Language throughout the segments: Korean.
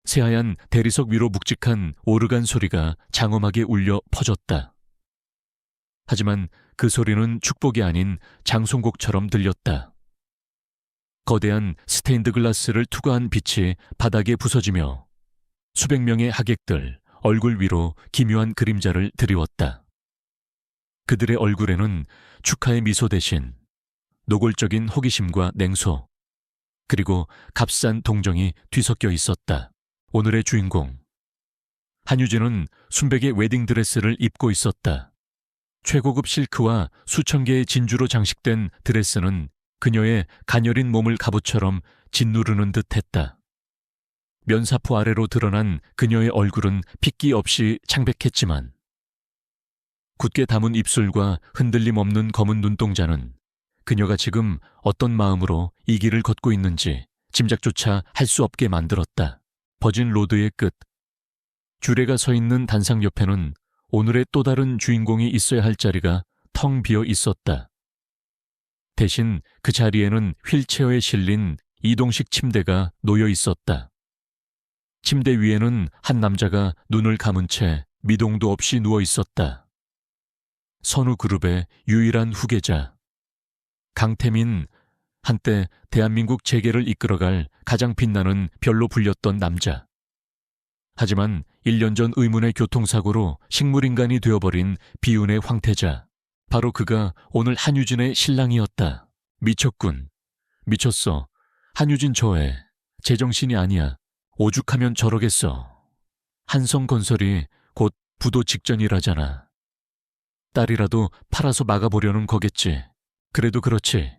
새하얀 대리석 위로 묵직한 오르간 소리가 장엄하게 울려 퍼졌다. 하지만 그 소리는 축복이 아닌 장송곡처럼 들렸다. 거대한 스테인드 글라스를 투과한 빛이 바닥에 부서지며 수백 명의 하객들 얼굴 위로 기묘한 그림자를 드리웠다. 그들의 얼굴에는 축하의 미소 대신 노골적인 호기심과 냉소, 그리고 값싼 동정이 뒤섞여 있었다. 오늘의 주인공 한유진은 순백의 웨딩드레스를 입고 있었다. 최고급 실크와 수천 개의 진주로 장식된 드레스는 그녀의 가녀린 몸을 갑옷처럼 짓누르는 듯 했다. 면사포 아래로 드러난 그녀의 얼굴은 핏기 없이 창백했지만 굳게 담은 입술과 흔들림 없는 검은 눈동자는 그녀가 지금 어떤 마음으로 이 길을 걷고 있는지 짐작조차 할 수 없게 만들었다. 버진 로드의 끝, 주례가 서 있는 단상 옆에는 오늘의 또 다른 주인공이 있어야 할 자리가 텅 비어 있었다. 대신 그 자리에는 휠체어에 실린 이동식 침대가 놓여 있었다. 침대 위에는 한 남자가 눈을 감은 채 미동도 없이 누워 있었다. 선우그룹의 유일한 후계자, 강태민, 한때 대한민국 재계를 이끌어갈 가장 빛나는 별로 불렸던 남자. 하지만 1년 전 의문의 교통사고로 식물인간이 되어버린 비운의 황태자. 바로 그가 오늘 한유진의 신랑이었다. 미쳤군. 미쳤어. 한유진 저애. 제정신이 아니야. 오죽하면 저러겠어. 한성건설이 곧 부도 직전이라잖아. 딸이라도 팔아서 막아보려는 거겠지. 그래도 그렇지.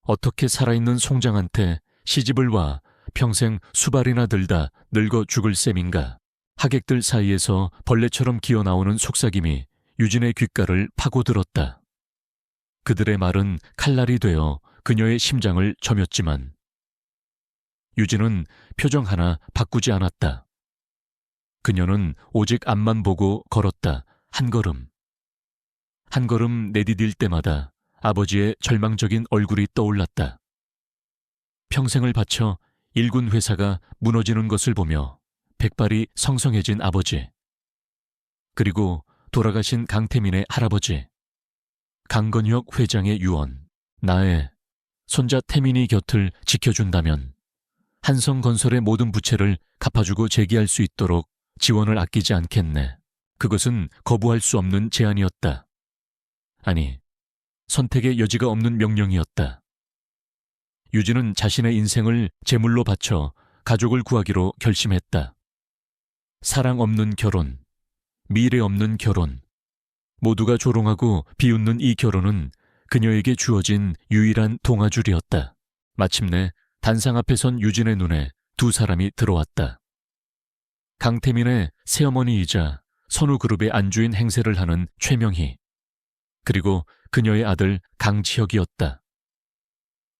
어떻게 살아있는 송장한테 시집을 와 평생 수발이나 들다 늙어 죽을 셈인가. 하객들 사이에서 벌레처럼 기어나오는 속삭임이 유진의 귓가를 파고들었다. 그들의 말은 칼날이 되어 그녀의 심장을 저몄지만 유진은 표정 하나 바꾸지 않았다. 그녀는 오직 앞만 보고 걸었다. 한 걸음. 한 걸음 내디딜 때마다 아버지의 절망적인 얼굴이 떠올랐다. 평생을 바쳐 일군 회사가 무너지는 것을 보며 백발이 성성해진 아버지. 그리고 돌아가신 강태민의 할아버지. 강건혁 회장의 유언. 나의 손자 태민이 곁을 지켜준다면 한성건설의 모든 부채를 갚아주고 재기할 수 있도록 지원을 아끼지 않겠네. 그것은 거부할 수 없는 제안이었다. 아니, 선택의 여지가 없는 명령이었다. 유진은 자신의 인생을 제물로 바쳐 가족을 구하기로 결심했다. 사랑 없는 결혼, 미래 없는 결혼, 모두가 조롱하고 비웃는 이 결혼은 그녀에게 주어진 유일한 동아줄이었다. 마침내 단상 앞에 선 유진의 눈에 두 사람이 들어왔다. 강태민의 새어머니이자 선우그룹의 안주인 행세를 하는 최명희, 그리고 그녀의 아들 강지혁이었다.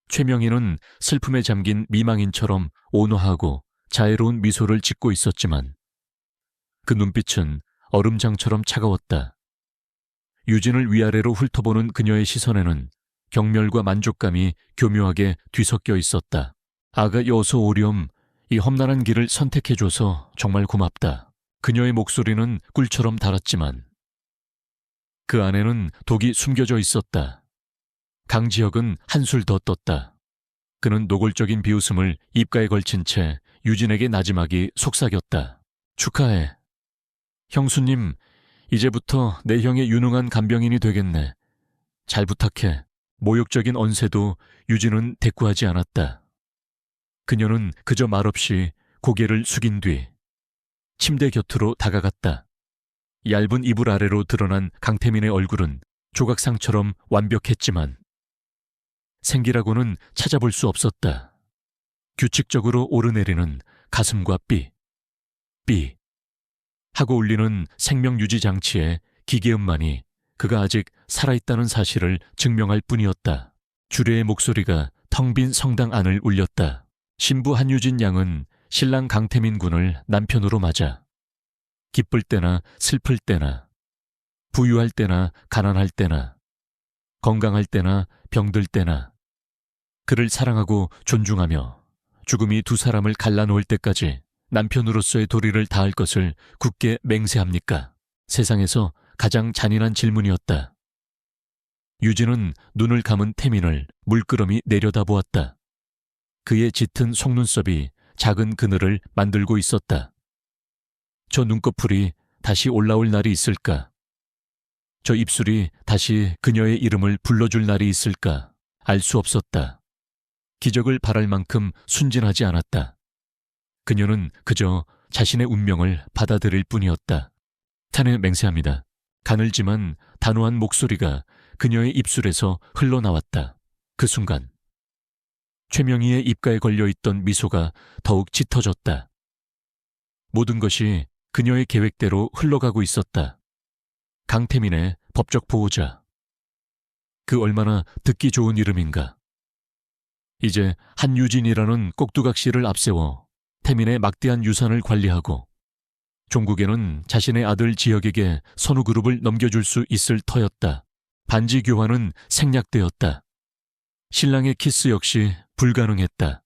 최명희는 슬픔에 잠긴 미망인처럼 온화하고 자애로운 미소를 짓고 있었지만 그 눈빛은 얼음장처럼 차가웠다. 유진을 위아래로 훑어보는 그녀의 시선에는 경멸과 만족감이 교묘하게 뒤섞여 있었다. 아가 어서 오렴. 이 험난한 길을 선택해줘서 정말 고맙다. 그녀의 목소리는 꿀처럼 달았지만 그 안에는 독이 숨겨져 있었다. 강지혁은 한술 더 떴다. 그는 노골적인 비웃음을 입가에 걸친 채 유진에게 나지막이 속삭였다. 축하해. 형수님, 이제부터 내 형의 유능한 간병인이 되겠네. 잘 부탁해. 모욕적인 언세도 유진은 대꾸하지 않았다. 그녀는 그저 말없이 고개를 숙인 뒤 침대 곁으로 다가갔다. 얇은 이불 아래로 드러난 강태민의 얼굴은 조각상처럼 완벽했지만 생기라고는 찾아볼 수 없었다. 규칙적으로 오르내리는 가슴과 삐 하고 울리는 생명유지 장치의 기계음만이 그가 아직 살아있다는 사실을 증명할 뿐이었다. 주례의 목소리가 텅 빈 성당 안을 울렸다. 신부 한유진 양은 신랑 강태민 군을 남편으로 맞아 기쁠 때나 슬플 때나 부유할 때나 가난할 때나 건강할 때나 병들 때나 그를 사랑하고 존중하며 죽음이 두 사람을 갈라놓을 때까지 남편으로서의 도리를 다할 것을 굳게 맹세합니까? 세상에서 가장 잔인한 질문이었다. 유진은 눈을 감은 태민을 물끄러미 내려다보았다. 그의 짙은 속눈썹이 작은 그늘을 만들고 있었다. 저 눈꺼풀이 다시 올라올 날이 있을까? 저 입술이 다시 그녀의 이름을 불러줄 날이 있을까? 알 수 없었다. 기적을 바랄 만큼 순진하지 않았다. 그녀는 그저 자신의 운명을 받아들일 뿐이었다. 탄에 맹세합니다. 가늘지만 단호한 목소리가 그녀의 입술에서 흘러나왔다. 그 순간 최명희의 입가에 걸려있던 미소가 더욱 짙어졌다. 모든 것이 그녀의 계획대로 흘러가고 있었다. 강태민의 법적 보호자. 그 얼마나 듣기 좋은 이름인가. 이제 한유진이라는 꼭두각시를 앞세워 태민의 막대한 유산을 관리하고 종국에는 자신의 아들 지혁에게 선우그룹을 넘겨줄 수 있을 터였다. 반지 교환은 생략되었다. 신랑의 키스 역시 불가능했다.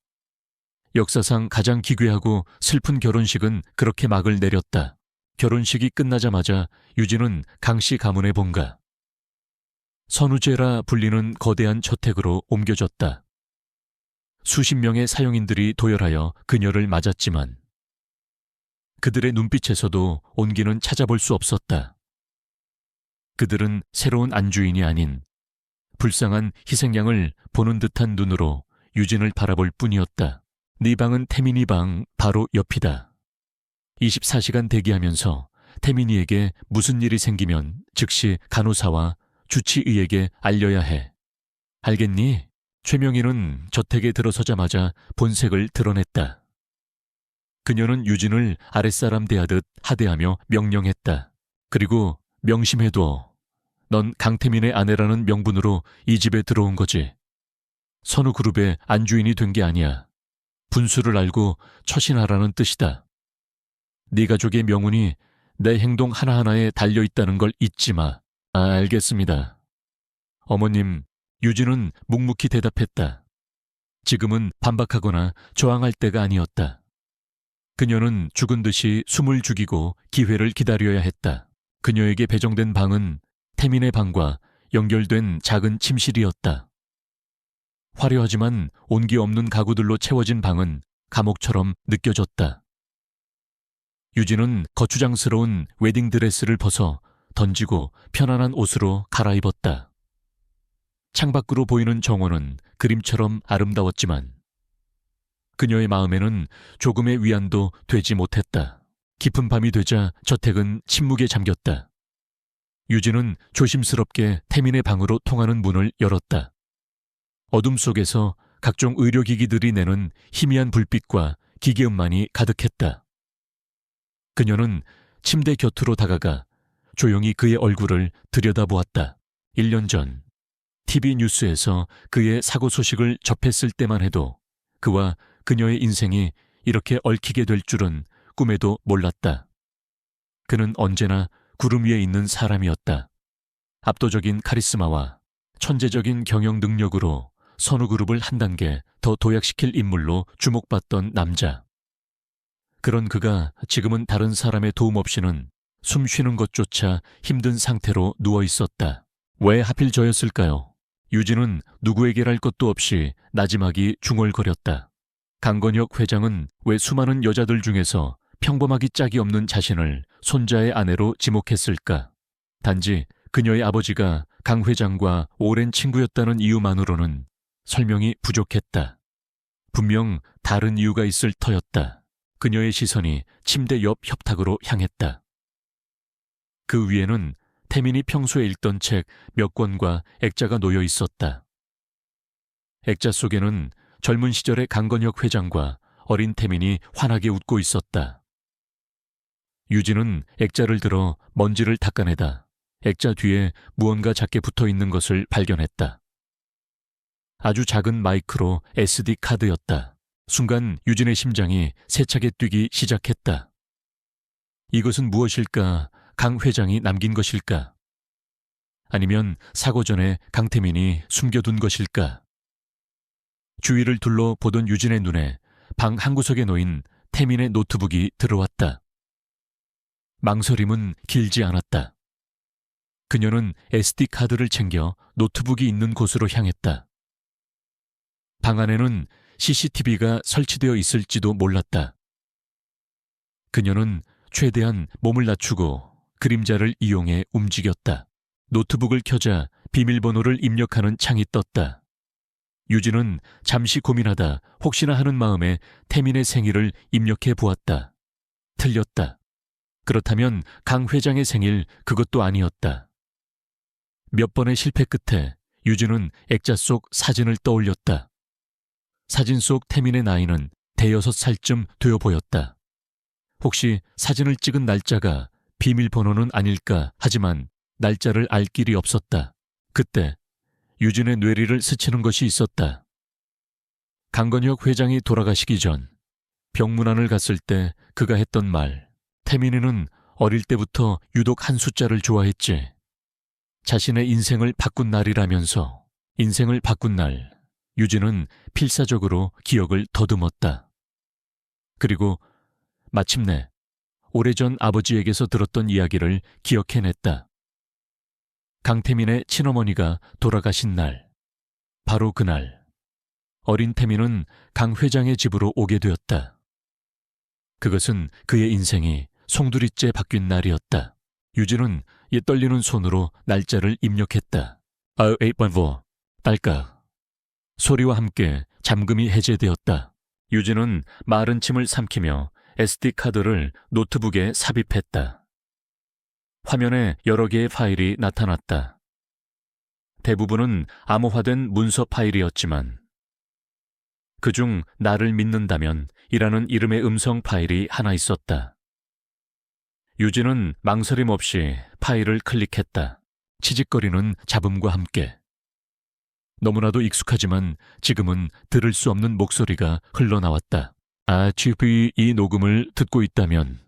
역사상 가장 기괴하고 슬픈 결혼식은 그렇게 막을 내렸다. 결혼식이 끝나자마자 유진은 강씨 가문의 본가 선우제라 불리는 거대한 저택으로 옮겨졌다. 수십 명의 사용인들이 도열하여 그녀를 맞았지만 그들의 눈빛에서도 온기는 찾아볼 수 없었다. 그들은 새로운 안주인이 아닌 불쌍한 희생양을 보는 듯한 눈으로 유진을 바라볼 뿐이었다. 네 방은 태민이 방 바로 옆이다. 24시간 대기하면서 태민이에게 무슨 일이 생기면 즉시 간호사와 주치의에게 알려야 해. 알겠니? 최명희는 저택에 들어서자마자 본색을 드러냈다. 그녀는 유진을 아랫사람 대하듯 하대하며 명령했다. 그리고 명심해둬. 넌 강태민의 아내라는 명분으로 이 집에 들어온 거지. 선우그룹의 안주인이 된 게 아니야. 분수를 알고 처신하라는 뜻이다. 네 가족의 명운이 내 행동 하나하나에 달려있다는 걸 잊지 마. 알겠습니다. 어머님, 유진은 묵묵히 대답했다. 지금은 반박하거나 저항할 때가 아니었다. 그녀는 죽은 듯이 숨을 죽이고 기회를 기다려야 했다. 그녀에게 배정된 방은 태민의 방과 연결된 작은 침실이었다. 화려하지만 온기 없는 가구들로 채워진 방은 감옥처럼 느껴졌다. 유진은 거추장스러운 웨딩드레스를 벗어 던지고 편안한 옷으로 갈아입었다. 창밖으로 보이는 정원은 그림처럼 아름다웠지만 그녀의 마음에는 조금의 위안도 되지 못했다. 깊은 밤이 되자 저택은 침묵에 잠겼다. 유진은 조심스럽게 태민의 방으로 통하는 문을 열었다. 어둠 속에서 각종 의료기기들이 내는 희미한 불빛과 기계음만이 가득했다. 그녀는 침대 곁으로 다가가 조용히 그의 얼굴을 들여다보았다. 1년 전 TV 뉴스에서 그의 사고 소식을 접했을 때만 해도 그와 그녀의 인생이 이렇게 얽히게 될 줄은 꿈에도 몰랐다. 그는 언제나 구름 위에 있는 사람이었다. 압도적인 카리스마와 천재적인 경영 능력으로 선우그룹을 한 단계 더 도약시킬 인물로 주목받던 남자. 그런 그가 지금은 다른 사람의 도움 없이는 숨 쉬는 것조차 힘든 상태로 누워 있었다. 왜 하필 저였을까요? 유진은 누구에게랄 것도 없이 나지막이 중얼거렸다. 강건혁 회장은 왜 수많은 여자들 중에서 평범하기 짝이 없는 자신을 손자의 아내로 지목했을까? 단지 그녀의 아버지가 강 회장과 오랜 친구였다는 이유만으로는 설명이 부족했다. 분명 다른 이유가 있을 터였다. 그녀의 시선이 침대 옆 협탁으로 향했다. 그 위에는 태민이 평소에 읽던 책 몇 권과 액자가 놓여 있었다. 액자 속에는 젊은 시절의 강건혁 회장과 어린 태민이 환하게 웃고 있었다. 유진은 액자를 들어 먼지를 닦아내다 액자 뒤에 무언가 작게 붙어 있는 것을 발견했다. 아주 작은 마이크로 SD 카드였다. 순간 유진의 심장이 세차게 뛰기 시작했다. 이것은 무엇일까? 강 회장이 남긴 것일까? 아니면 사고 전에 강태민이 숨겨둔 것일까? 주위를 둘러 보던 유진의 눈에 방 한 구석에 놓인 태민의 노트북이 들어왔다. 망설임은 길지 않았다. 그녀는 SD카드를 챙겨 노트북이 있는 곳으로 향했다. 방 안에는 CCTV가 설치되어 있을지도 몰랐다. 그녀는 최대한 몸을 낮추고 그림자를 이용해 움직였다. 노트북을 켜자 비밀번호를 입력하는 창이 떴다. 유진은 잠시 고민하다 혹시나 하는 마음에 태민의 생일을 입력해 보았다. 틀렸다. 그렇다면 강 회장의 생일 그것도 아니었다. 몇 번의 실패 끝에 유진은 액자 속 사진을 떠올렸다. 사진 속 태민의 나이는 6살쯤 되어 보였다. 혹시 사진을 찍은 날짜가 비밀번호는 아닐까 하지만 날짜를 알 길이 없었다. 그때 유진의 뇌리를 스치는 것이 있었다. 강건혁 회장이 돌아가시기 전 병문안을 갔을 때 그가 했던 말. 태민이는 어릴 때부터 유독 한 숫자를 좋아했지. 자신의 인생을 바꾼 날이라면서 인생을 바꾼 날, 유진은 필사적으로 기억을 더듬었다. 그리고 마침내 오래전 아버지에게서 들었던 이야기를 기억해냈다. 강태민의 친어머니가 돌아가신 날, 바로 그날, 어린 태민은 강 회장의 집으로 오게 되었다. 그것은 그의 인생이 송두리째 바뀐 날이었다. 유진은 옛 떨리는 손으로 날짜를 입력했다. 8번보, 딸깍. 소리와 함께 잠금이 해제되었다. 유진은 마른 침을 삼키며 SD카드를 노트북에 삽입했다. 화면에 여러 개의 파일이 나타났다. 대부분은 암호화된 문서 파일이었지만 그중 나를 믿는다면 이라는 이름의 음성 파일이 하나 있었다. 유진은 망설임 없이 파일을 클릭했다. 치직거리는 잡음과 함께. 너무나도 익숙하지만 지금은 들을 수 없는 목소리가 흘러나왔다. 지금 이 녹음을 듣고 있다면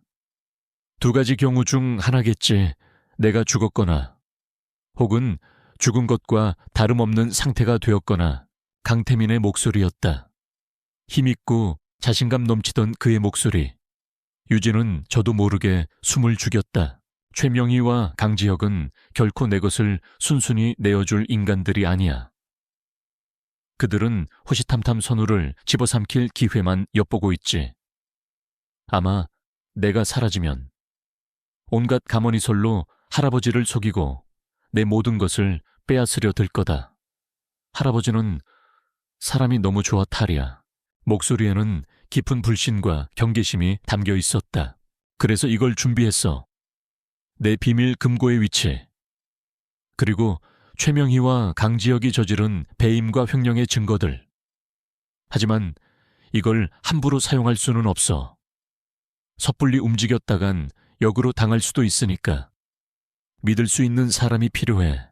두 가지 경우 중 하나겠지. 내가 죽었거나 혹은 죽은 것과 다름없는 상태가 되었거나. 강태민의 목소리였다. 힘있고 자신감 넘치던 그의 목소리. 유진은 저도 모르게 숨을 죽였다. 최명희와 강지혁은 결코 내 것을 순순히 내어줄 인간들이 아니야. 그들은 호시탐탐 선우를 집어삼킬 기회만 엿보고 있지. 아마 내가 사라지면 온갖 가머니설로 할아버지를 속이고 내 모든 것을 빼앗으려 들 거다. 할아버지는 사람이 너무 좋아 탈이야. 목소리에는 깊은 불신과 경계심이 담겨 있었다. 그래서 이걸 준비했어. 내 비밀 금고의 위치. 그리고 최명희와 강지혁이 저지른 배임과 횡령의 증거들. 하지만 이걸 함부로 사용할 수는 없어. 섣불리 움직였다간 역으로 당할 수도 있으니까. 믿을 수 있는 사람이 필요해.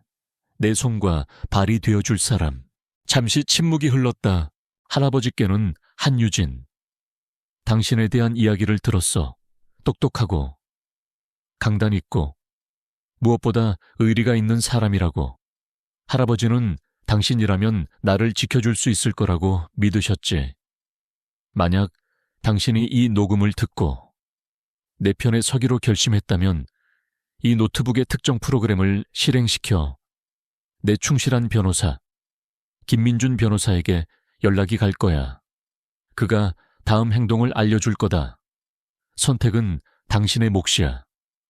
내 손과 발이 되어줄 사람. 잠시 침묵이 흘렀다. 할아버지께는 한유진. 당신에 대한 이야기를 들었어. 똑똑하고 강단 있고 무엇보다 의리가 있는 사람이라고. 할아버지는 당신이라면 나를 지켜줄 수 있을 거라고 믿으셨지. 만약 당신이 이 녹음을 듣고 내 편에 서기로 결심했다면 이 노트북의 특정 프로그램을 실행시켜 내 충실한 변호사 김민준 변호사에게 연락이 갈 거야. 그가 다음 행동을 알려줄 거다. 선택은 당신의 몫이야.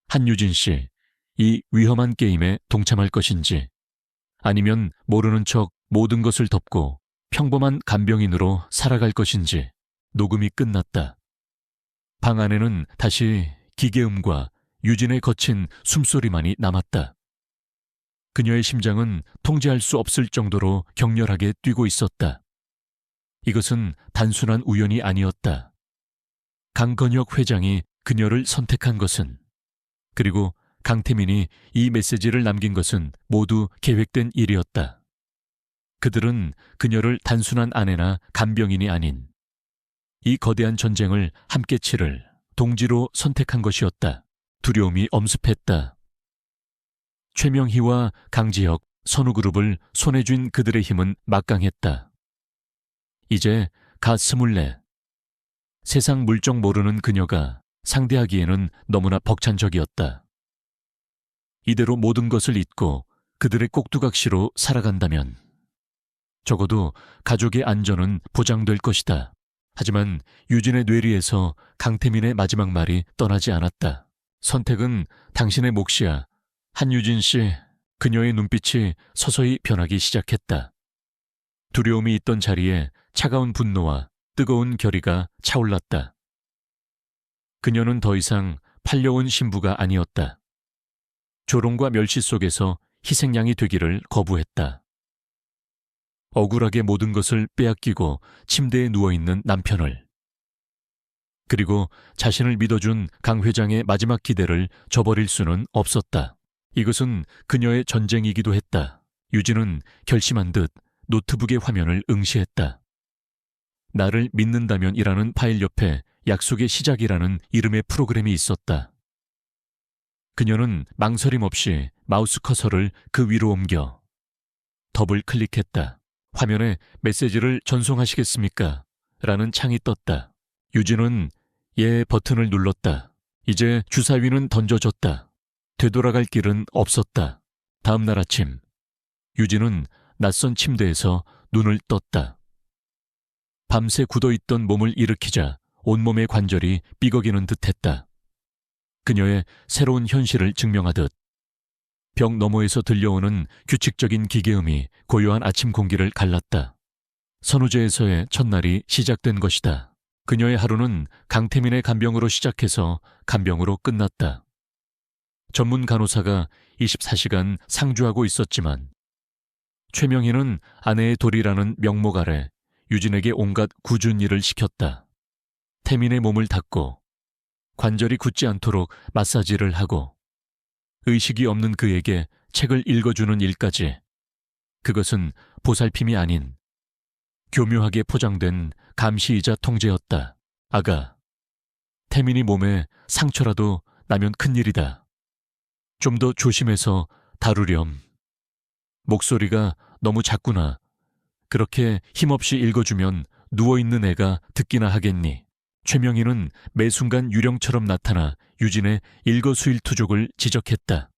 한유진 씨, 이 위험한 게임에 동참할 것인지 아니면 모르는 척 모든 것을 덮고 평범한 간병인으로 살아갈 것인지. 녹음이 끝났다. 방 안에는 다시 기계음과 유진의 거친 숨소리만이 남았다. 그녀의 심장은 통제할 수 없을 정도로 격렬하게 뛰고 있었다. 이것은 단순한 우연이 아니었다. 강건혁 회장이 그녀를 선택한 것은, 그리고 강태민이 이 메시지를 남긴 것은 모두 계획된 일이었다. 그들은 그녀를 단순한 아내나 간병인이 아닌 이 거대한 전쟁을 함께 치를 동지로 선택한 것이었다. 두려움이 엄습했다. 최명희와 강지혁, 선우그룹을 손에 쥔 그들의 힘은 막강했다. 이제 갓 24. 세상 물정 모르는 그녀가 상대하기에는 너무나 벅찬 적이었다. 이대로 모든 것을 잊고 그들의 꼭두각시로 살아간다면 적어도 가족의 안전은 보장될 것이다. 하지만 유진의 뇌리에서 강태민의 마지막 말이 떠나지 않았다. 선택은 당신의 몫이야. 한유진 씨, 그녀의 눈빛이 서서히 변하기 시작했다. 두려움이 있던 자리에 차가운 분노와 뜨거운 결의가 차올랐다. 그녀는 더 이상 팔려온 신부가 아니었다. 조롱과 멸시 속에서 희생양이 되기를 거부했다. 억울하게 모든 것을 빼앗기고 침대에 누워있는 남편을, 그리고 자신을 믿어준 강 회장의 마지막 기대를 저버릴 수는 없었다. 이것은 그녀의 전쟁이기도 했다. 유진은 결심한 듯 노트북의 화면을 응시했다. 나를 믿는다면이라는 파일 옆에 약속의 시작이라는 이름의 프로그램이 있었다. 그녀는 망설임 없이 마우스 커서를 그 위로 옮겨 더블 클릭했다. 화면에 메시지를 전송하시겠습니까? 라는 창이 떴다. 유진은 예 버튼을 눌렀다. 이제 주사위는 던져졌다. 되돌아갈 길은 없었다. 다음 날 아침, 유진은 낯선 침대에서 눈을 떴다. 밤새 굳어있던 몸을 일으키자 온몸의 관절이 삐걱이는 듯했다. 그녀의 새로운 현실을 증명하듯 벽 너머에서 들려오는 규칙적인 기계음이 고요한 아침 공기를 갈랐다. 선우제에서의 첫날이 시작된 것이다. 그녀의 하루는 강태민의 간병으로 시작해서 간병으로 끝났다. 전문 간호사가 24시간 상주하고 있었지만 최명희는 아내의 도리라는 명목 아래 유진에게 온갖 굳은 일을 시켰다. 태민의 몸을 닦고 관절이 굳지 않도록 마사지를 하고 의식이 없는 그에게 책을 읽어주는 일까지. 그것은 보살핌이 아닌 교묘하게 포장된 감시이자 통제였다. 아가, 태민이 몸에 상처라도 나면 큰일이다. 좀 더 조심해서 다루렴. 목소리가 너무 작구나. 그렇게 힘없이 읽어주면 누워있는 애가 듣기나 하겠니? 최명희는 매 순간 유령처럼 나타나 유진의 일거수일투족을 지적했다.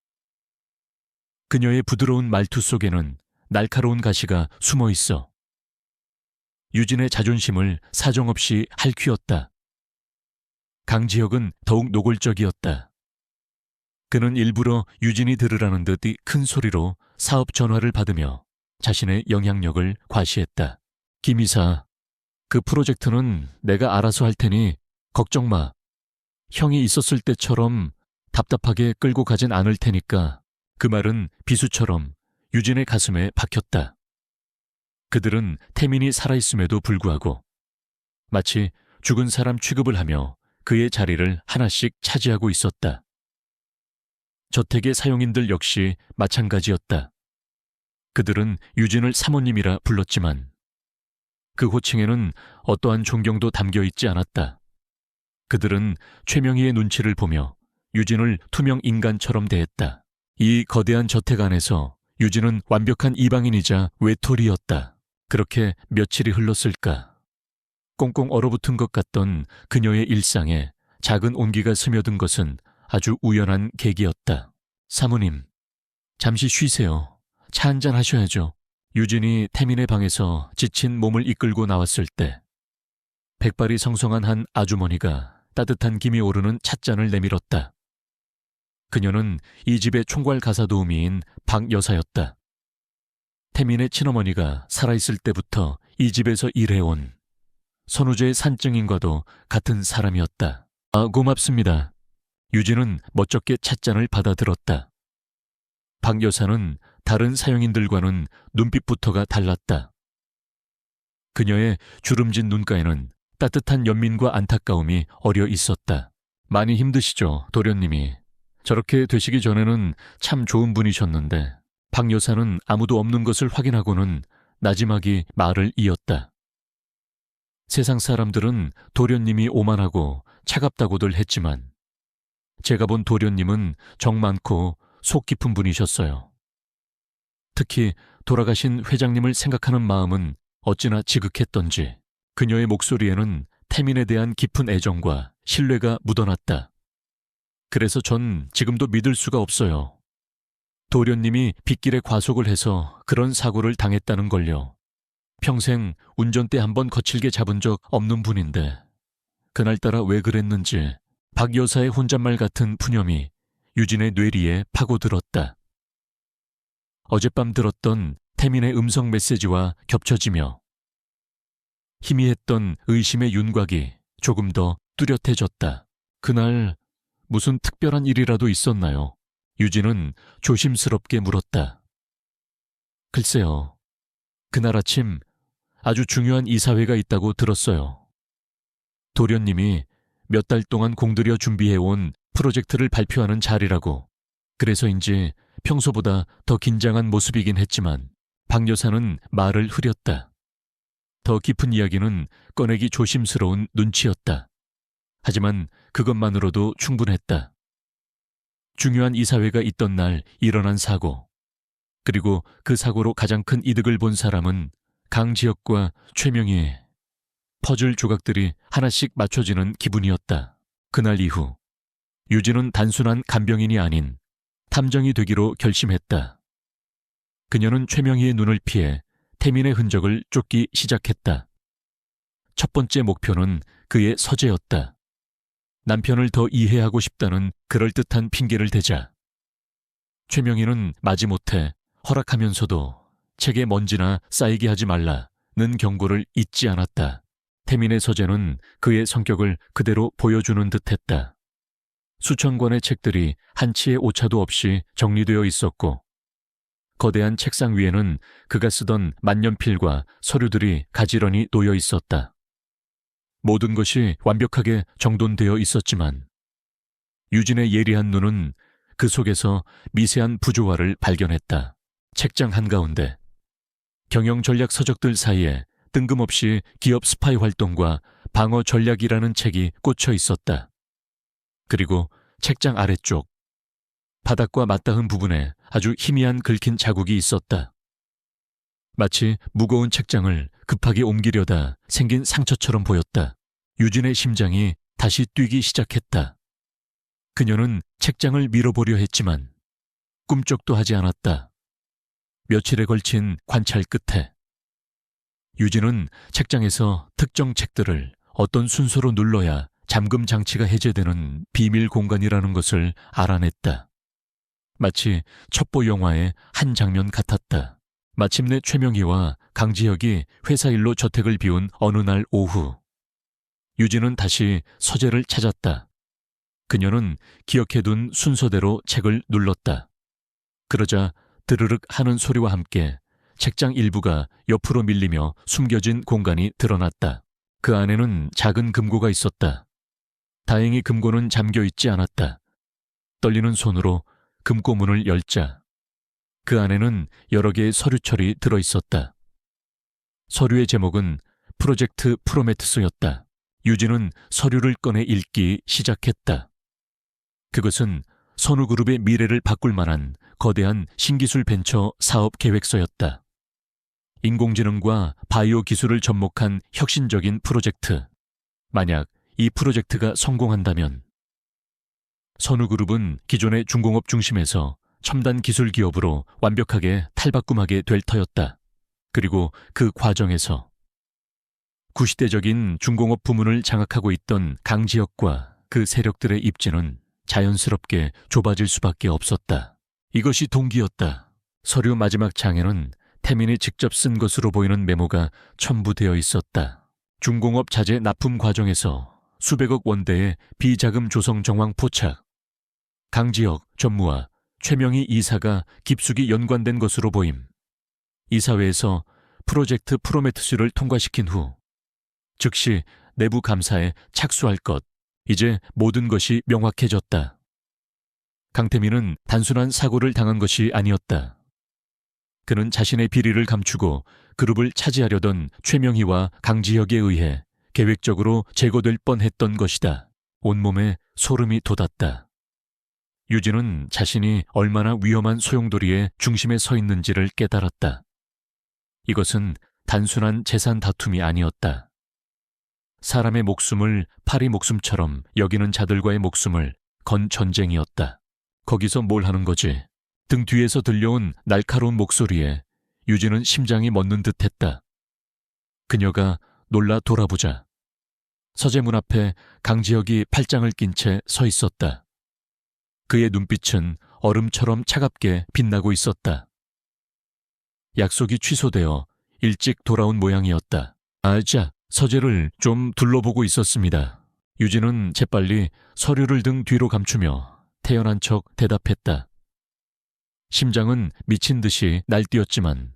그녀의 부드러운 말투 속에는 날카로운 가시가 숨어 있어 유진의 자존심을 사정없이 핥히었다. 강지혁은 더욱 노골적이었다. 그는 일부러 유진이 들으라는 듯 큰 소리로 사업 전화를 받으며 자신의 영향력을 과시했다. 김 이사, 그 프로젝트는 내가 알아서 할 테니 걱정 마. 형이 있었을 때처럼 답답하게 끌고 가진 않을 테니까. 그 말은 비수처럼 유진의 가슴에 박혔다. 그들은 태민이 살아있음에도 불구하고 마치 죽은 사람 취급을 하며 그의 자리를 하나씩 차지하고 있었다. 저택의 사용인들 역시 마찬가지였다. 그들은 유진을 사모님이라 불렀지만 그 호칭에는 어떠한 존경도 담겨 있지 않았다. 그들은 최명희의 눈치를 보며 유진을 투명 인간처럼 대했다. 이 거대한 저택 안에서 유진은 완벽한 이방인이자 외톨이였다. 그렇게 며칠이 흘렀을까. 꽁꽁 얼어붙은 것 같던 그녀의 일상에 작은 온기가 스며든 것은 아주 우연한 계기였다. 사모님, 잠시 쉬세요. 차 한잔 하셔야죠. 유진이 태민의 방에서 지친 몸을 이끌고 나왔을 때 백발이 성성한 한 아주머니가 따뜻한 김이 오르는 찻잔을 내밀었다. 그녀는 이 집의 총괄 가사도우미인 박 여사였다. 태민의 친어머니가 살아있을 때부터 이 집에서 일해온 선우재의 산증인과도 같은 사람이었다. 아, 고맙습니다. 유진은 멋쩍게 찻잔을 받아들었다. 박 여사는 다른 사용인들과는 눈빛부터가 달랐다. 그녀의 주름진 눈가에는 따뜻한 연민과 안타까움이 어려 있었다. 많이 힘드시죠, 도련님이. 저렇게 되시기 전에는 참 좋은 분이셨는데. 박 여사는 아무도 없는 것을 확인하고는 나지막이 말을 이었다. 세상 사람들은 도련님이 오만하고 차갑다고들 했지만 제가 본 도련님은 정 많고 속 깊은 분이셨어요. 특히 돌아가신 회장님을 생각하는 마음은 어찌나 지극했던지. 그녀의 목소리에는 태민에 대한 깊은 애정과 신뢰가 묻어났다. 그래서 전 지금도 믿을 수가 없어요. 도련님이 빗길에 과속을 해서 그런 사고를 당했다는 걸요. 평생 운전대 한번 거칠게 잡은 적 없는 분인데 그날따라 왜 그랬는지 박 여사의 혼잣말 같은 푸념이 유진의 뇌리에 파고들었다. 어젯밤 들었던 태민의 음성 메시지와 겹쳐지며 희미했던 의심의 윤곽이 조금 더 뚜렷해졌다. 그날 무슨 특별한 일이라도 있었나요? 유진은 조심스럽게 물었다. 글쎄요. 그날 아침 아주 중요한 이사회가 있다고 들었어요. 도련님이 몇 달 동안 공들여 준비해온 프로젝트를 발표하는 자리라고. 그래서인지 평소보다 더 긴장한 모습이긴 했지만 박 여사는 말을 흐렸다. 더 깊은 이야기는 꺼내기 조심스러운 눈치였다. 하지만 그것만으로도 충분했다. 중요한 이사회가 있던 날 일어난 사고, 그리고 그 사고로 가장 큰 이득을 본 사람은 강지혁과 최명희. 퍼즐 조각들이 하나씩 맞춰지는 기분이었다. 그날 이후 유진은 단순한 간병인이 아닌 탐정이 되기로 결심했다. 그녀는 최명희의 눈을 피해 태민의 흔적을 쫓기 시작했다. 첫 번째 목표는 그의 서재였다. 남편을 더 이해하고 싶다는 그럴듯한 핑계를 대자 최명희는 마지못해 허락하면서도 책에 먼지나 쌓이게 하지 말라는 경고를 잊지 않았다. 태민의 서재는 그의 성격을 그대로 보여주는 듯했다. 수천 권의 책들이 한치의 오차도 없이 정리되어 있었고 거대한 책상 위에는 그가 쓰던 만년필과 서류들이 가지런히 놓여 있었다. 모든 것이 완벽하게 정돈되어 있었지만 유진의 예리한 눈은 그 속에서 미세한 부조화를 발견했다. 책장 한가운데 경영 전략 서적들 사이에 뜬금없이 기업 스파이 활동과 방어 전략이라는 책이 꽂혀 있었다. 그리고 책장 아래쪽 바닥과 맞닿은 부분에 아주 희미한 긁힌 자국이 있었다. 마치 무거운 책장을 급하게 옮기려다 생긴 상처처럼 보였다. 유진의 심장이 다시 뛰기 시작했다. 그녀는 책장을 밀어보려 했지만 꿈쩍도 하지 않았다. 며칠에 걸친 관찰 끝에 유진은 책장에서 특정 책들을 어떤 순서로 눌러야 잠금 장치가 해제되는 비밀 공간이라는 것을 알아냈다. 마치 첩보 영화의 한 장면 같았다. 마침내 최명희와 강지혁이 회사 일로 저택을 비운 어느 날 오후 유진은 다시 서재를 찾았다. 그녀는 기억해둔 순서대로 책을 눌렀다. 그러자 드르륵 하는 소리와 함께 책장 일부가 옆으로 밀리며 숨겨진 공간이 드러났다. 그 안에는 작은 금고가 있었다. 다행히 금고는 잠겨 있지 않았다. 떨리는 손으로 금고 문을 열자 그 안에는 여러 개의 서류철이 들어있었다. 서류의 제목은 프로젝트 프로메테스였다. 유진은 서류를 꺼내 읽기 시작했다. 그것은 선우그룹의 미래를 바꿀 만한 거대한 신기술 벤처 사업 계획서였다. 인공지능과 바이오 기술을 접목한 혁신적인 프로젝트. 만약 이 프로젝트가 성공한다면 선우그룹은 기존의 중공업 중심에서 첨단 기술 기업으로 완벽하게 탈바꿈하게 될 터였다. 그리고 그 과정에서 구시대적인 중공업 부문을 장악하고 있던 강지혁과 그 세력들의 입지는 자연스럽게 좁아질 수밖에 없었다. 이것이 동기였다. 서류 마지막 장에는 태민이 직접 쓴 것으로 보이는 메모가 첨부되어 있었다. 중공업 자재 납품 과정에서 수백억 원대의 비자금 조성 정황 포착. 강지혁 전무와 최명희 이사가 깊숙이 연관된 것으로 보임. 이사회에서 프로젝트 프로메테스를 통과시킨 후 즉시 내부 감사에 착수할 것. 이제 모든 것이 명확해졌다. 강태민은 단순한 사고를 당한 것이 아니었다. 그는 자신의 비리를 감추고 그룹을 차지하려던 최명희와 강지혁에 의해 계획적으로 제거될 뻔했던 것이다. 온몸에 소름이 돋았다. 유진은 자신이 얼마나 위험한 소용돌이의 중심에 서 있는지를 깨달았다. 이것은 단순한 재산 다툼이 아니었다. 사람의 목숨을 파리 목숨처럼 여기는 자들과의 목숨을 건 전쟁이었다. 거기서 뭘 하는 거지? 등 뒤에서 들려온 날카로운 목소리에 유진은 심장이 멎는 듯했다. 그녀가 놀라 돌아보자 서재문 앞에 강지혁이 팔짱을 낀 채 서 있었다. 그의 눈빛은 얼음처럼 차갑게 빛나고 있었다. 약속이 취소되어 일찍 돌아온 모양이었다. 자, 서재를 좀 둘러보고 있었습니다. 유진은 재빨리 서류를 등 뒤로 감추며 태연한 척 대답했다. 심장은 미친 듯이 날뛰었지만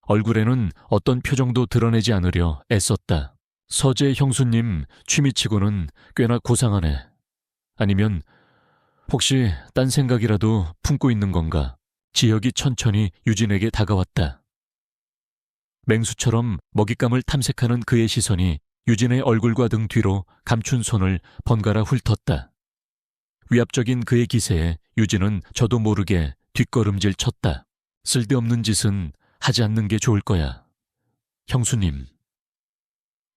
얼굴에는 어떤 표정도 드러내지 않으려 애썼다. 서재 형수님 취미치고는 꽤나 고상하네. 아니면 혹시 딴 생각이라도 품고 있는 건가? 지혁이 천천히 유진에게 다가왔다. 맹수처럼 먹잇감을 탐색하는 그의 시선이 유진의 얼굴과 등 뒤로 감춘 손을 번갈아 훑었다. 위압적인 그의 기세에 유진은 저도 모르게 뒷걸음질 쳤다. 쓸데없는 짓은 하지 않는 게 좋을 거야. 형수님.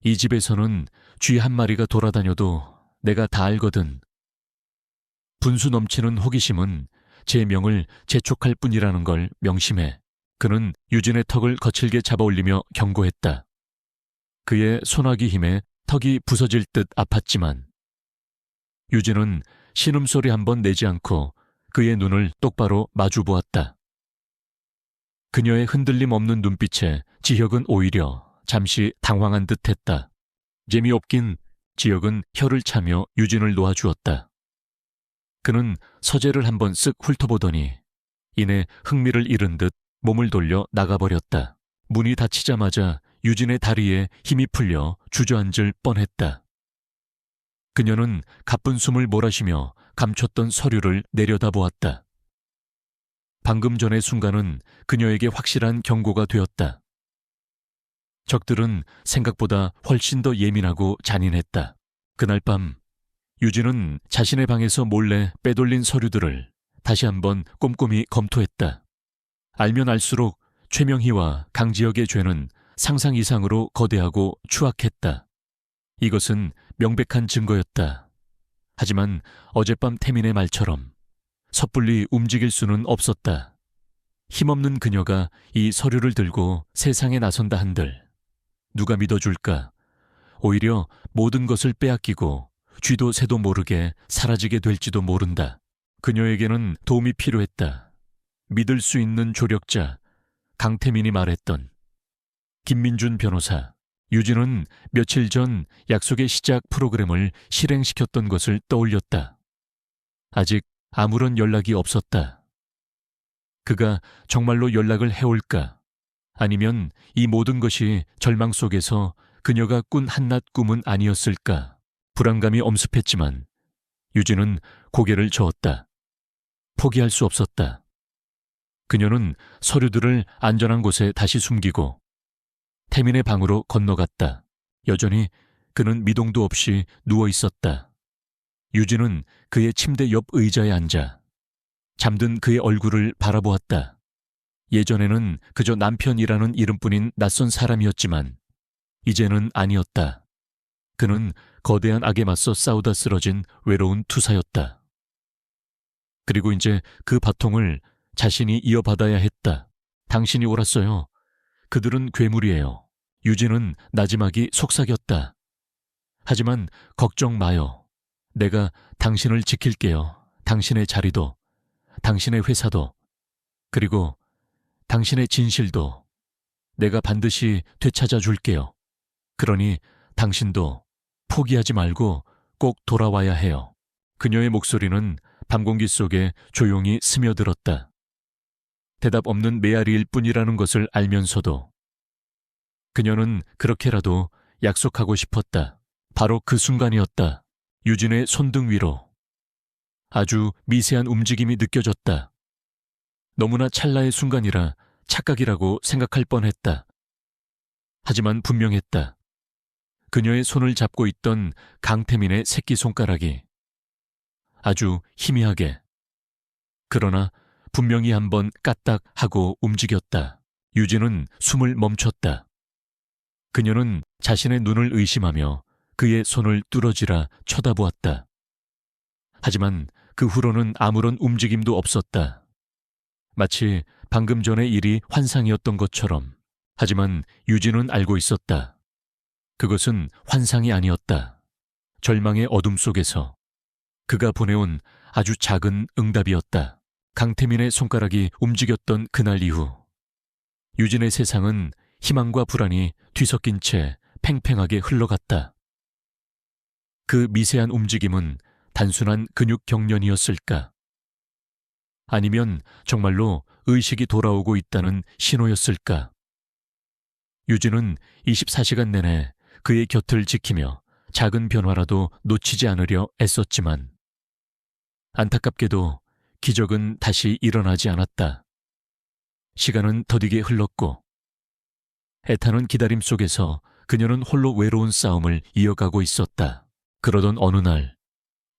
이 집에서는 쥐 한 마리가 돌아다녀도 내가 다 알거든. 분수 넘치는 호기심은 제 명을 재촉할 뿐이라는 걸 명심해. 그는 유진의 턱을 거칠게 잡아올리며 경고했다. 그의 소나기 힘에 턱이 부서질 듯 아팠지만 유진은 신음소리 한 번 내지 않고 그의 눈을 똑바로 마주보았다. 그녀의 흔들림 없는 눈빛에 지혁은 오히려 잠시 당황한 듯했다. 재미없긴 지혁은 혀를 차며 유진을 놓아주었다. 그는 서재를 한번 쓱 훑어보더니 이내 흥미를 잃은 듯 몸을 돌려 나가버렸다. 문이 닫히자마자 유진의 다리에 힘이 풀려 주저앉을 뻔했다. 그녀는 가쁜 숨을 몰아쉬며 감췄던 서류를 내려다보았다. 방금 전의 순간은 그녀에게 확실한 경고가 되었다. 적들은 생각보다 훨씬 더 예민하고 잔인했다. 그날 밤 유진은 자신의 방에서 몰래 빼돌린 서류들을 다시 한번 꼼꼼히 검토했다. 알면 알수록 최명희와 강지혁의 죄는 상상 이상으로 거대하고 추악했다. 이것은 명백한 증거였다. 하지만 어젯밤 태민의 말처럼 섣불리 움직일 수는 없었다. 힘없는 그녀가 이 서류를 들고 세상에 나선다 한들 누가 믿어줄까? 오히려 모든 것을 빼앗기고 쥐도 새도 모르게 사라지게 될지도 모른다. 그녀에게는 도움이 필요했다. 믿을 수 있는 조력자, 강태민이 말했던 김민준 변호사. 유진은 며칠 전 약속의 시작 프로그램을 실행시켰던 것을 떠올렸다. 아직 아무런 연락이 없었다. 그가 정말로 연락을 해올까? 아니면 이 모든 것이 절망 속에서 그녀가 꾼 한낱 꿈은 아니었을까? 불안감이 엄습했지만 유진은 고개를 저었다. 포기할 수 없었다. 그녀는 서류들을 안전한 곳에 다시 숨기고 태민의 방으로 건너갔다. 여전히 그는 미동도 없이 누워 있었다. 유진은 그의 침대 옆 의자에 앉아 잠든 그의 얼굴을 바라보았다. 예전에는 그저 남편이라는 이름뿐인 낯선 사람이었지만 이제는 아니었다. 그는 거대한 악에 맞서 싸우다 쓰러진 외로운 투사였다. 그리고 이제 그 바통을 자신이 이어받아야 했다. 당신이 옳았어요. 그들은 괴물이에요. 유진은 나지막이 속삭였다. 하지만 걱정 마요. 내가 당신을 지킬게요. 당신의 자리도, 당신의 회사도, 그리고 당신의 진실도 내가 반드시 되찾아 줄게요. 그러니 당신도 포기하지 말고 꼭 돌아와야 해요. 그녀의 목소리는 밤공기 속에 조용히 스며들었다. 대답 없는 메아리일 뿐이라는 것을 알면서도 그녀는 그렇게라도 약속하고 싶었다. 바로 그 순간이었다. 유진의 손등 위로 아주 미세한 움직임이 느껴졌다. 너무나 찰나의 순간이라 착각이라고 생각할 뻔했다. 하지만 분명했다. 그녀의 손을 잡고 있던 강태민의 새끼손가락이 아주 희미하게, 그러나 분명히 한번 까딱 하고 움직였다. 유진은 숨을 멈췄다. 그녀는 자신의 눈을 의심하며 그의 손을 뚫어지라 쳐다보았다. 하지만 그 후로는 아무런 움직임도 없었다. 마치 방금 전의 일이 환상이었던 것처럼. 하지만 유진은 알고 있었다. 그것은 환상이 아니었다. 절망의 어둠 속에서 그가 보내온 아주 작은 응답이었다. 강태민의 손가락이 움직였던 그날 이후 유진의 세상은 희망과 불안이 뒤섞인 채 팽팽하게 흘러갔다. 그 미세한 움직임은 단순한 근육 경련이었을까? 아니면 정말로 의식이 돌아오고 있다는 신호였을까? 유진은 24시간 내내 그의 곁을 지키며 작은 변화라도 놓치지 않으려 애썼지만 안타깝게도 기적은 다시 일어나지 않았다. 시간은 더디게 흘렀고 애타는 기다림 속에서 그녀는 홀로 외로운 싸움을 이어가고 있었다. 그러던 어느 날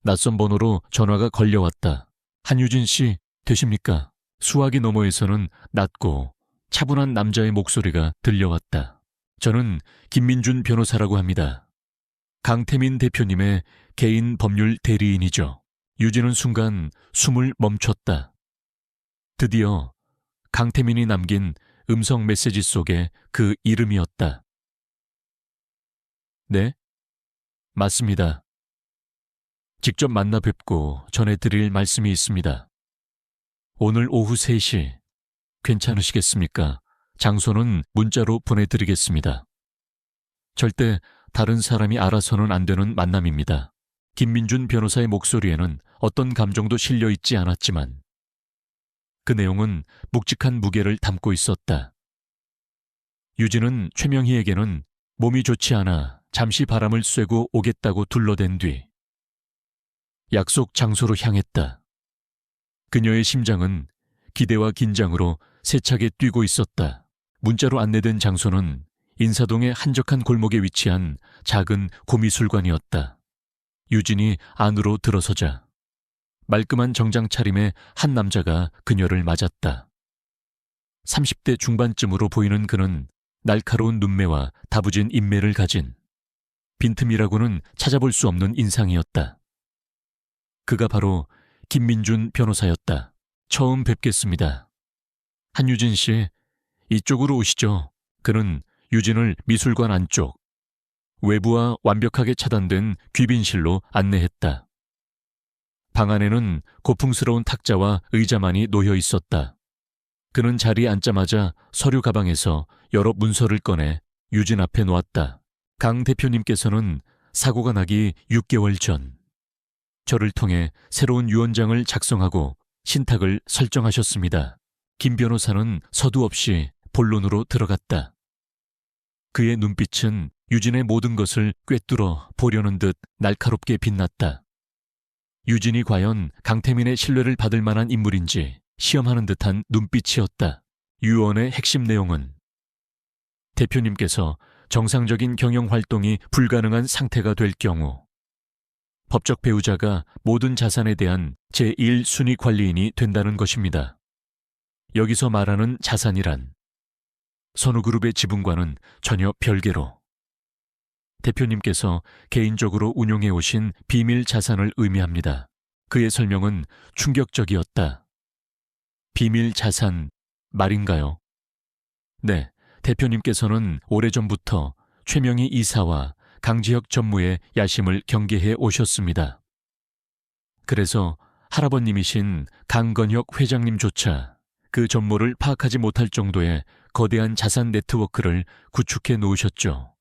낯선 번호로 전화가 걸려왔다. 한유진 씨 되십니까? 수화기 너머에서는 낮고 차분한 남자의 목소리가 들려왔다. 저는 김민준 변호사라고 합니다. 강태민 대표님의 개인 법률 대리인이죠. 유진은 순간 숨을 멈췄다. 드디어 강태민이 남긴 음성 메시지 속에 그 이름이었다. 네? 맞습니다. 직접 만나 뵙고 전해드릴 말씀이 있습니다. 오늘 오후 3시 괜찮으시겠습니까? 장소는 문자로 보내드리겠습니다. 절대 다른 사람이 알아서는 안 되는 만남입니다. 김민준 변호사의 목소리에는 어떤 감정도 실려 있지 않았지만 그 내용은 묵직한 무게를 담고 있었다. 유진은 최명희에게는 몸이 좋지 않아 잠시 바람을 쐬고 오겠다고 둘러댄 뒤 약속 장소로 향했다. 그녀의 심장은 기대와 긴장으로 세차게 뛰고 있었다. 문자로 안내된 장소는 인사동의 한적한 골목에 위치한 작은 고미술관이었다. 유진이 안으로 들어서자 말끔한 정장 차림의 한 남자가 그녀를 맞았다. 30대 중반쯤으로 보이는 그는 날카로운 눈매와 다부진 인매를 가진 빈틈이라고는 찾아볼 수 없는 인상이었다. 그가 바로 김민준 변호사였다. 처음 뵙겠습니다. 한유진 씨, 이쪽으로 오시죠. 그는 유진을 미술관 안쪽, 외부와 완벽하게 차단된 귀빈실로 안내했다. 방 안에는 고풍스러운 탁자와 의자만이 놓여 있었다. 그는 자리에 앉자마자 서류 가방에서 여러 문서를 꺼내 유진 앞에 놓았다. 강 대표님께서는 사고가 나기 6개월 전 저를 통해 새로운 유언장을 작성하고 신탁을 설정하셨습니다. 김 변호사는 서두 없이 본론으로 들어갔다. 그의 눈빛은 유진의 모든 것을 꿰뚫어 보려는 듯 날카롭게 빛났다. 유진이 과연 강태민의 신뢰를 받을 만한 인물인지 시험하는 듯한 눈빛이었다. 유언의 핵심 내용은 대표님께서 정상적인 경영 활동이 불가능한 상태가 될 경우 법적 배우자가 모든 자산에 대한 제1순위 관리인이 된다는 것입니다. 여기서 말하는 자산이란 선우그룹의 지분과는 전혀 별개로 대표님께서 개인적으로 운용해 오신 비밀 자산을 의미합니다. 그의 설명은 충격적이었다. 비밀 자산 말인가요? 네, 대표님께서는 오래전부터 최명희 이사와 강지혁 전무의 야심을 경계해 오셨습니다. 그래서 할아버님이신 강건혁 회장님조차 그 전모를 파악하지 못할 정도의 거대한 자산 네트워크를 구축해 놓으셨죠.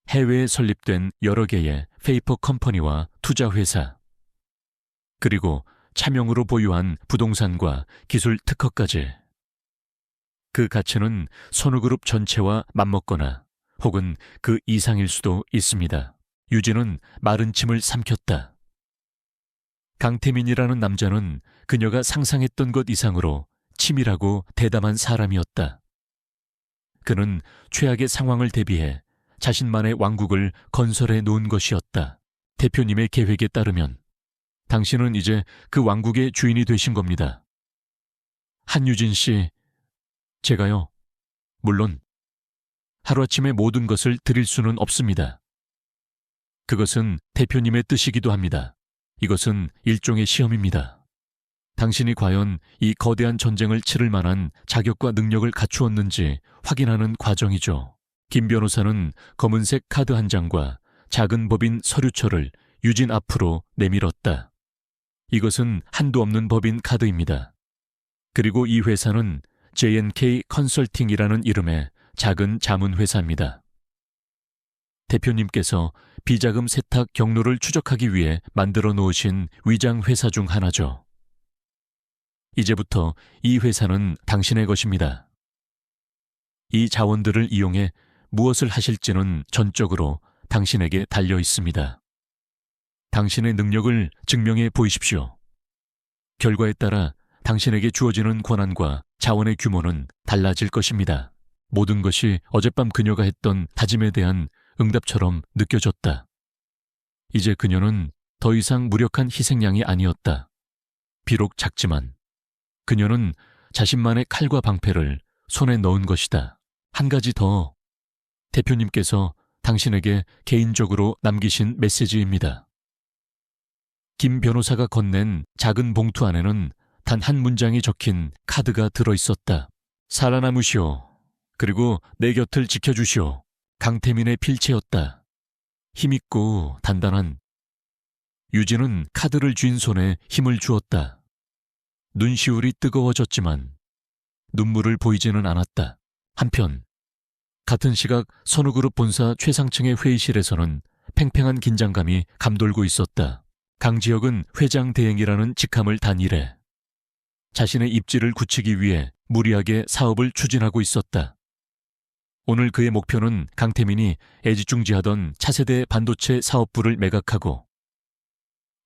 해외에 설립된 여러 개의 페이퍼 컴퍼니와 투자회사, 그리고 차명으로 보유한 부동산과 기술 특허까지. 그 가치는 선우그룹 전체와 맞먹거나 혹은 그 이상일 수도 있습니다. 유진은 마른 침을 삼켰다. 강태민이라는 남자는 그녀가 상상했던 것 이상으로 치밀하고 대담한 사람이었다. 그는 최악의 상황을 대비해 자신만의 왕국을 건설해 놓은 것이었다. 대표님의 계획에 따르면 당신은 이제 그 왕국의 주인이 되신 겁니다. 한유진 씨, 제가요, 물론 하루아침에 모든 것을 드릴 수는 없습니다. 그것은 대표님의 뜻이기도 합니다. 이것은 일종의 시험입니다. 당신이 과연 이 거대한 전쟁을 치를 만한 자격과 능력을 갖추었는지 확인하는 과정이죠. 김 변호사는 검은색 카드 한 장과 작은 법인 서류철을 유진 앞으로 내밀었다. 이것은 한도 없는 법인 카드입니다. 그리고 이 회사는 J&K 컨설팅이라는 이름의 작은 자문회사입니다. 대표님께서 비자금 세탁 경로를 추적하기 위해 만들어 놓으신 위장 회사 중 하나죠. 이제부터 이 회사는 당신의 것입니다. 이 자원들을 이용해 무엇을 하실지는 전적으로 당신에게 달려 있습니다. 당신의 능력을 증명해 보이십시오. 결과에 따라 당신에게 주어지는 권한과 자원의 규모는 달라질 것입니다. 모든 것이 어젯밤 그녀가 했던 다짐에 대한 응답처럼 느껴졌다. 이제 그녀는 더 이상 무력한 희생양이 아니었다. 비록 작지만 그녀는 자신만의 칼과 방패를 손에 넣은 것이다. 한 가지 더, 대표님께서 당신에게 개인적으로 남기신 메시지입니다. 김 변호사가 건넨 작은 봉투 안에는 단 한 문장이 적힌 카드가 들어있었다. 살아남으시오. 그리고 내 곁을 지켜주시오. 강태민의 필체였다. 힘있고 단단한. 유진은 카드를 쥔 손에 힘을 주었다. 눈시울이 뜨거워졌지만 눈물을 보이지는 않았다. 한편 같은 시각 선우그룹 본사 최상층의 회의실에서는 팽팽한 긴장감이 감돌고 있었다. 강지혁은 회장 대행이라는 직함을 단 이래 자신의 입지를 굳히기 위해 무리하게 사업을 추진하고 있었다. 오늘 그의 목표는 강태민이 애지중지하던 차세대 반도체 사업부를 매각하고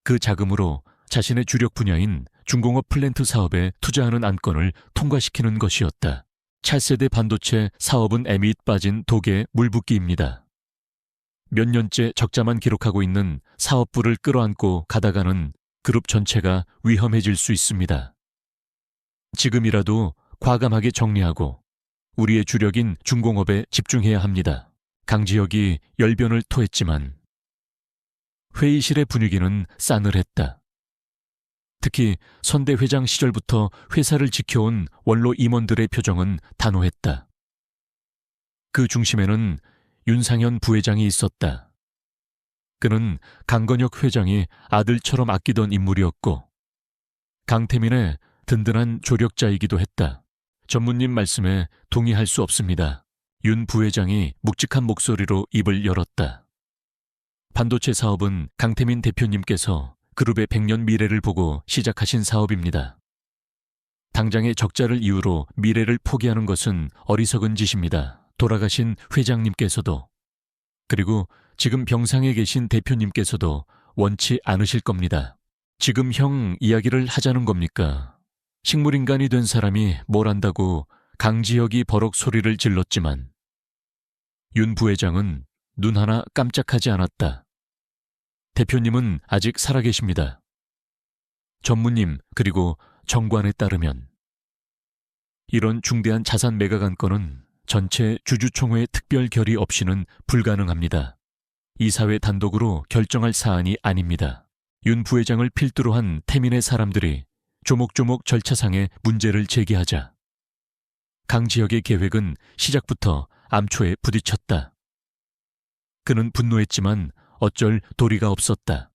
그 자금으로 자신의 주력 분야인 중공업 플랜트 사업에 투자하는 안건을 통과시키는 것이었다. 차세대 반도체 사업은 에밋 빠진 독에 물붓기입니다. 몇 년째 적자만 기록하고 있는 사업부를 끌어안고 가다가는 그룹 전체가 위험해질 수 있습니다. 지금이라도 과감하게 정리하고 우리의 주력인 중공업에 집중해야 합니다. 강지혁이 열변을 토했지만 회의실의 분위기는 싸늘했다. 특히 선대 회장 시절부터 회사를 지켜온 원로 임원들의 표정은 단호했다. 그 중심에는 윤상현 부회장이 있었다. 그는 강건혁 회장이 아들처럼 아끼던 인물이었고 강태민의 든든한 조력자이기도 했다. 전무님 말씀에 동의할 수 없습니다. 윤 부회장이 묵직한 목소리로 입을 열었다. 반도체 사업은 강태민 대표님께서 그룹의 100년 미래를 보고 시작하신 사업입니다. 당장의 적자를 이유로 미래를 포기하는 것은 어리석은 짓입니다. 돌아가신 회장님께서도 그리고 지금 병상에 계신 대표님께서도 원치 않으실 겁니다. 지금 형 이야기를 하자는 겁니까? 식물인간이 된 사람이 뭘 안다고 강지혁이 버럭 소리를 질렀지만 윤 부회장은 눈 하나 깜짝하지 않았다. 대표님은 아직 살아계십니다. 전무님 그리고 정관에 따르면 이런 중대한 자산 매각 안건은 전체 주주총회 특별 결의 없이는 불가능합니다. 이사회 단독으로 결정할 사안이 아닙니다. 윤 부회장을 필두로 한 태민의 사람들이 조목조목 절차상의 문제를 제기하자 강지혁의 계획은 시작부터 암초에 부딪혔다. 그는 분노했지만 어쩔 도리가 없었다.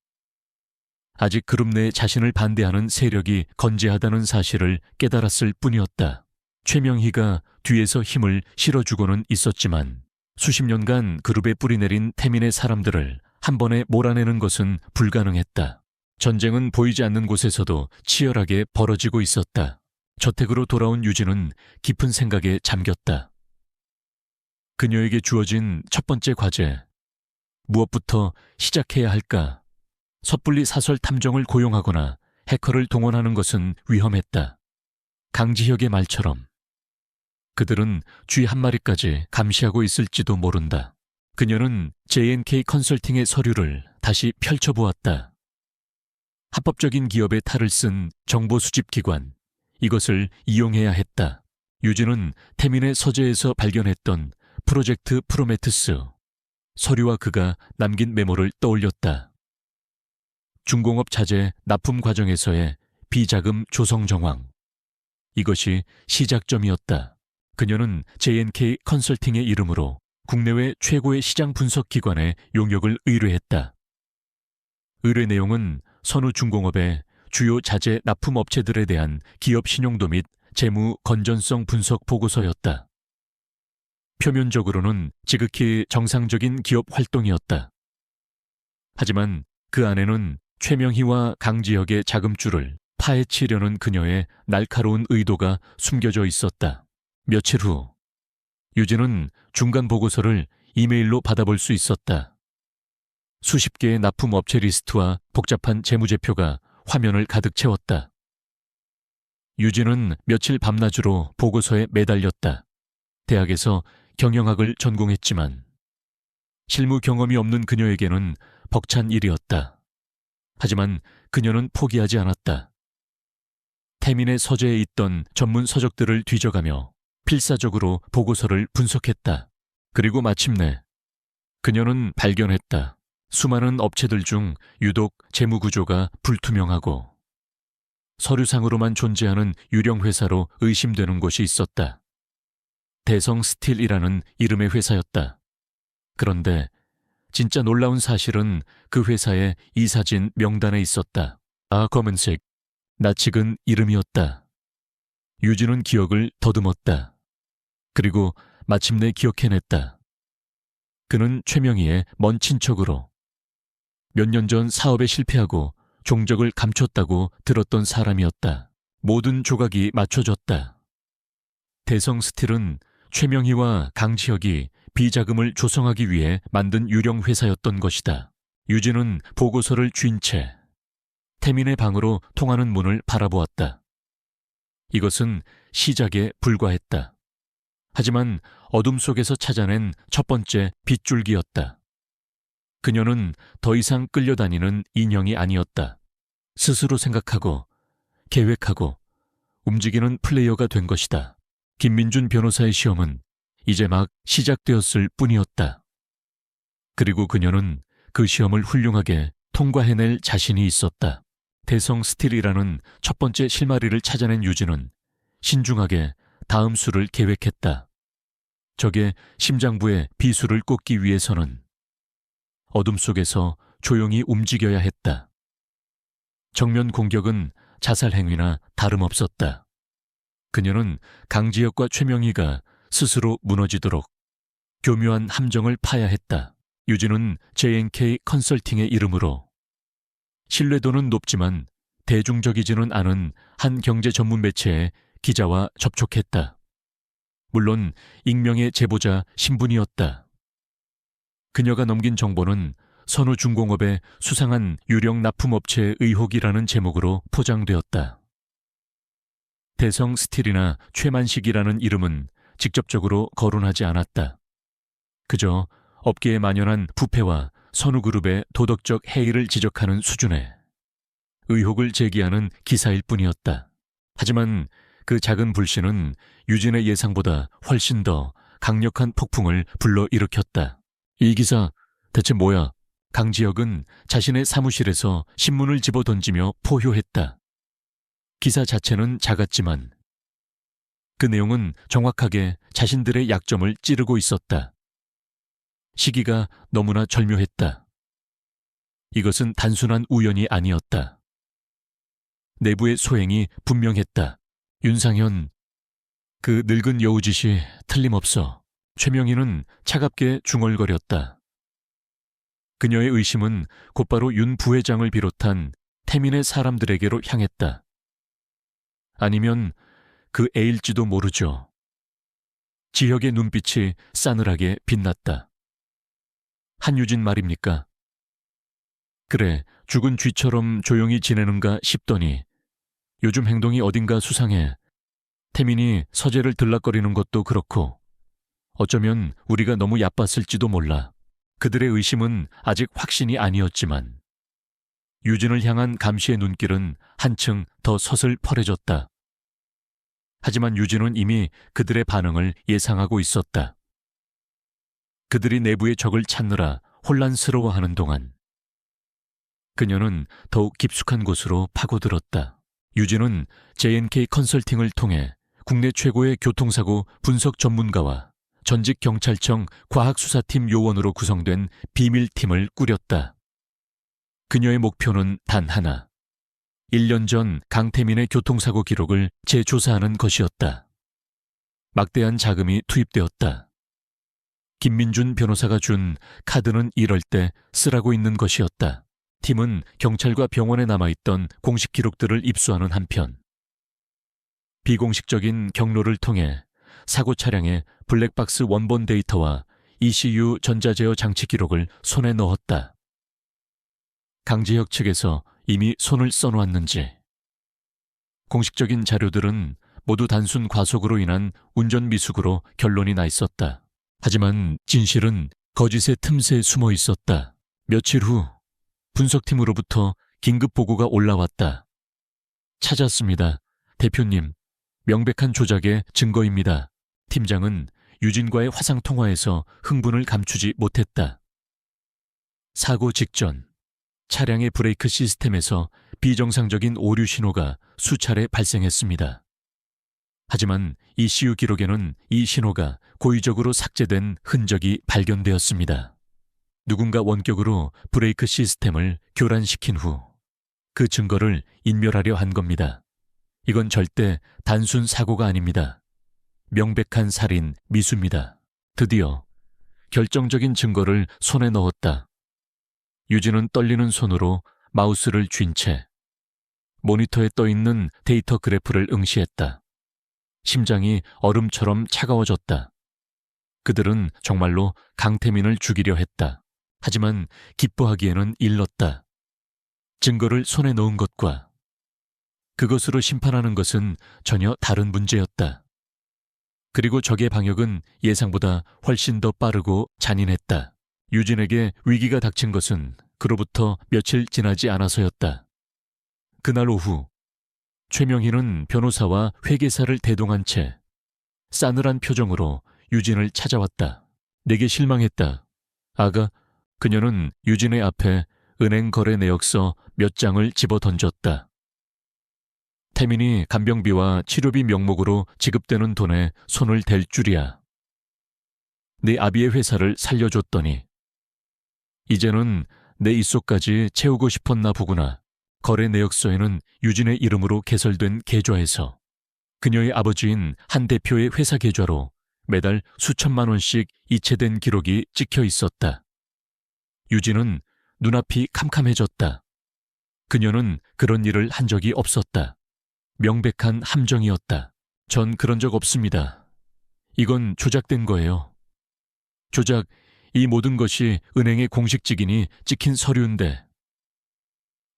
아직 그룹 내 자신을 반대하는 세력이 건재하다는 사실을 깨달았을 뿐이었다. 최명희가 뒤에서 힘을 실어주고는 있었지만 수십 년간 그룹에 뿌리내린 태민의 사람들을 한 번에 몰아내는 것은 불가능했다. 전쟁은 보이지 않는 곳에서도 치열하게 벌어지고 있었다. 저택으로 돌아온 유진은 깊은 생각에 잠겼다. 그녀에게 주어진 첫 번째 과제, 무엇부터 시작해야 할까? 섣불리 사설 탐정을 고용하거나 해커를 동원하는 것은 위험했다. 강지혁의 말처럼 그들은 쥐 한 마리까지 감시하고 있을지도 모른다. 그녀는 J&K 컨설팅의 서류를 다시 펼쳐보았다. 합법적인 기업의 탈을 쓴 정보 수집 기관, 이것을 이용해야 했다. 유진은 태민의 서재에서 발견했던 프로젝트 프로메테스, 서류와 그가 남긴 메모를 떠올렸다. 중공업 자재 납품 과정에서의 비자금 조성 정황. 이것이 시작점이었다. 그녀는 J&K 컨설팅의 이름으로 국내외 최고의 시장 분석 기관에 용역을 의뢰했다. 의뢰 내용은 선우중공업의 주요 자재 납품 업체들에 대한 기업 신용도 및 재무 건전성 분석 보고서였다. 표면적으로는 지극히 정상적인 기업 활동이었다. 하지만 그 안에는 최명희와 강지혁의 자금줄을 파헤치려는 그녀의 날카로운 의도가 숨겨져 있었다. 며칠 후 유진은 중간 보고서를 이메일로 받아볼 수 있었다. 수십 개의 납품 업체 리스트와 복잡한 재무제표가 화면을 가득 채웠다. 유진은 며칠 밤낮으로 보고서에 매달렸다. 대학에서 경영학을 전공했지만 실무 경험이 없는 그녀에게는 벅찬 일이었다. 하지만 그녀는 포기하지 않았다. 태민의 서재에 있던 전문 서적들을 뒤져가며 필사적으로 보고서를 분석했다. 그리고 마침내 그녀는 발견했다. 수많은 업체들 중 유독 재무 구조가 불투명하고 서류상으로만 존재하는 유령 회사로 의심되는 곳이 있었다. 대성 스틸이라는 이름의 회사였다. 그런데 진짜 놀라운 사실은 그 회사의 이사진 명단에 있었다. 검은색, 낯익은 이름이었다. 유진은 기억을 더듬었다. 그리고 마침내 기억해냈다. 그는 최명희의 먼 친척으로 몇 년 전 사업에 실패하고 종적을 감췄다고 들었던 사람이었다. 모든 조각이 맞춰졌다. 대성 스틸은 최명희와 강지혁이 비자금을 조성하기 위해 만든 유령 회사였던 것이다. 유진은 보고서를 쥔 채 태민의 방으로 통하는 문을 바라보았다. 이것은 시작에 불과했다. 하지만 어둠 속에서 찾아낸 첫 번째 빗줄기였다. 그녀는 더 이상 끌려다니는 인형이 아니었다. 스스로 생각하고 계획하고 움직이는 플레이어가 된 것이다. 김민준 변호사의 시험은 이제 막 시작되었을 뿐이었다. 그리고 그녀는 그 시험을 훌륭하게 통과해낼 자신이 있었다. 대성 스틸이라는 첫 번째 실마리를 찾아낸 유진은 신중하게 다음 수를 계획했다. 적의 심장부에 비수를 꽂기 위해서는 어둠 속에서 조용히 움직여야 했다. 정면 공격은 자살 행위나 다름없었다. 그녀는 강지혁과 최명희가 스스로 무너지도록 교묘한 함정을 파야 했다. 유진은 J&K 컨설팅의 이름으로 신뢰도는 높지만 대중적이지는 않은 한 경제 전문 매체의 기자와 접촉했다. 물론 익명의 제보자 신분이었다. 그녀가 넘긴 정보는 선우중공업의 수상한 유령 납품업체의 의혹이라는 제목으로 포장되었다. 대성 스틸이나 최만식이라는 이름은 직접적으로 거론하지 않았다. 그저 업계에 만연한 부패와 선우그룹의 도덕적 해이를 지적하는 수준의 의혹을 제기하는 기사일 뿐이었다. 하지만 그 작은 불씨는 유진의 예상보다 훨씬 더 강력한 폭풍을 불러일으켰다. 이 기사 대체 뭐야? 강지혁은 자신의 사무실에서 신문을 집어던지며 포효했다. 기사 자체는 작았지만 그 내용은 정확하게 자신들의 약점을 찌르고 있었다. 시기가 너무나 절묘했다. 이것은 단순한 우연이 아니었다. 내부의 소행이 분명했다. 윤상현, 그 늙은 여우짓이 틀림없어. 최명희는 차갑게 중얼거렸다. 그녀의 의심은 곧바로 윤 부회장을 비롯한 태민의 사람들에게로 향했다. 아니면 그 애일지도 모르죠. 지혁의 눈빛이 싸늘하게 빛났다. 한유진 말입니까? 그래, 죽은 쥐처럼 조용히 지내는가 싶더니 요즘 행동이 어딘가 수상해. 태민이 서재를 들락거리는 것도 그렇고 어쩌면 우리가 너무 얕봤을지도 몰라. 그들의 의심은 아직 확신이 아니었지만 유진을 향한 감시의 눈길은 한층 더 서슬퍼레졌다. 하지만 유진은 이미 그들의 반응을 예상하고 있었다. 그들이 내부의 적을 찾느라 혼란스러워하는 동안 그녀는 더욱 깊숙한 곳으로 파고들었다. 유진은 J&K 컨설팅을 통해 국내 최고의 교통사고 분석 전문가와 전직 경찰청 과학수사팀 요원으로 구성된 비밀팀을 꾸렸다. 그녀의 목표는 단 하나. 1년 전 강태민의 교통사고 기록을 재조사하는 것이었다. 막대한 자금이 투입되었다. 김민준 변호사가 준 카드는 이럴 때 쓰라고 있는 것이었다. 팀은 경찰과 병원에 남아있던 공식 기록들을 입수하는 한편 비공식적인 경로를 통해 사고 차량의 블랙박스 원본 데이터와 ECU 전자제어 장치 기록을 손에 넣었다. 강재혁 측에서 이미 손을 써놓았는지 공식적인 자료들은 모두 단순 과속으로 인한 운전 미숙으로 결론이 나 있었다. 하지만 진실은 거짓의 틈새에 숨어 있었다. 며칠 후 분석팀으로부터 긴급 보고가 올라왔다. 찾았습니다. 대표님, 명백한 조작의 증거입니다. 팀장은 유진과의 화상통화에서 흥분을 감추지 못했다. 사고 직전 차량의 브레이크 시스템에서 비정상적인 오류 신호가 수차례 발생했습니다. 하지만 ECU 기록에는 이 신호가 고의적으로 삭제된 흔적이 발견되었습니다. 누군가 원격으로 브레이크 시스템을 교란시킨 후 그 증거를 인멸하려 한 겁니다. 이건 절대 단순 사고가 아닙니다. 명백한 살인 미수입니다. 드디어 결정적인 증거를 손에 넣었다. 유진은 떨리는 손으로 마우스를 쥔 채 모니터에 떠있는 데이터 그래프를 응시했다. 심장이 얼음처럼 차가워졌다. 그들은 정말로 강태민을 죽이려 했다. 하지만 기뻐하기에는 일렀다. 증거를 손에 넣은 것과 그것으로 심판하는 것은 전혀 다른 문제였다. 그리고 적의 방역은 예상보다 훨씬 더 빠르고 잔인했다. 유진에게 위기가 닥친 것은 그로부터 며칠 지나지 않아서였다. 그날 오후 최명희는 변호사와 회계사를 대동한 채 싸늘한 표정으로 유진을 찾아왔다. 내게 실망했다. 아가, 그녀는 유진의 앞에 은행 거래 내역서 몇 장을 집어 던졌다. 태민이 간병비와 치료비 명목으로 지급되는 돈에 손을 댈 줄이야. 네 아비의 회사를 살려줬더니 이제는 내 입속까지 채우고 싶었나 보구나. 거래 내역서에는 유진의 이름으로 개설된 계좌에서 그녀의 아버지인 한 대표의 회사 계좌로 매달 수천만 원씩 이체된 기록이 찍혀 있었다. 유진은 눈앞이 캄캄해졌다. 그녀는 그런 일을 한 적이 없었다. 명백한 함정이었다. 전 그런 적 없습니다. 이건 조작된 거예요. 조작, 이 모든 것이 은행의 공식 직인이 찍힌 서류인데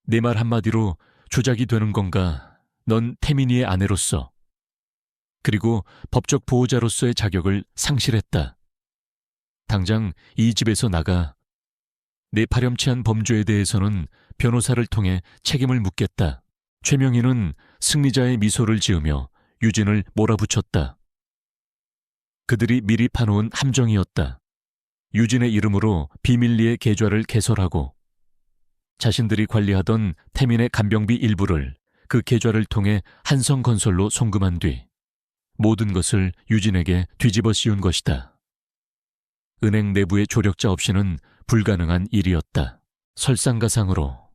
내 말 한마디로 조작이 되는 건가? 넌 태민이의 아내로서 그리고 법적 보호자로서의 자격을 상실했다. 당장 이 집에서 나가. 내 파렴치한 범죄에 대해서는 변호사를 통해 책임을 묻겠다. 최명희는 승리자의 미소를 지으며 유진을 몰아붙였다. 그들이 미리 파놓은 함정이었다. 유진의 이름으로 비밀리에 계좌를 개설하고 자신들이 관리하던 태민의 간병비 일부를 그 계좌를 통해 한성건설로 송금한 뒤 모든 것을 유진에게 뒤집어 씌운 것이다. 은행 내부의 조력자 없이는 불가능한 일이었다. 설상가상으로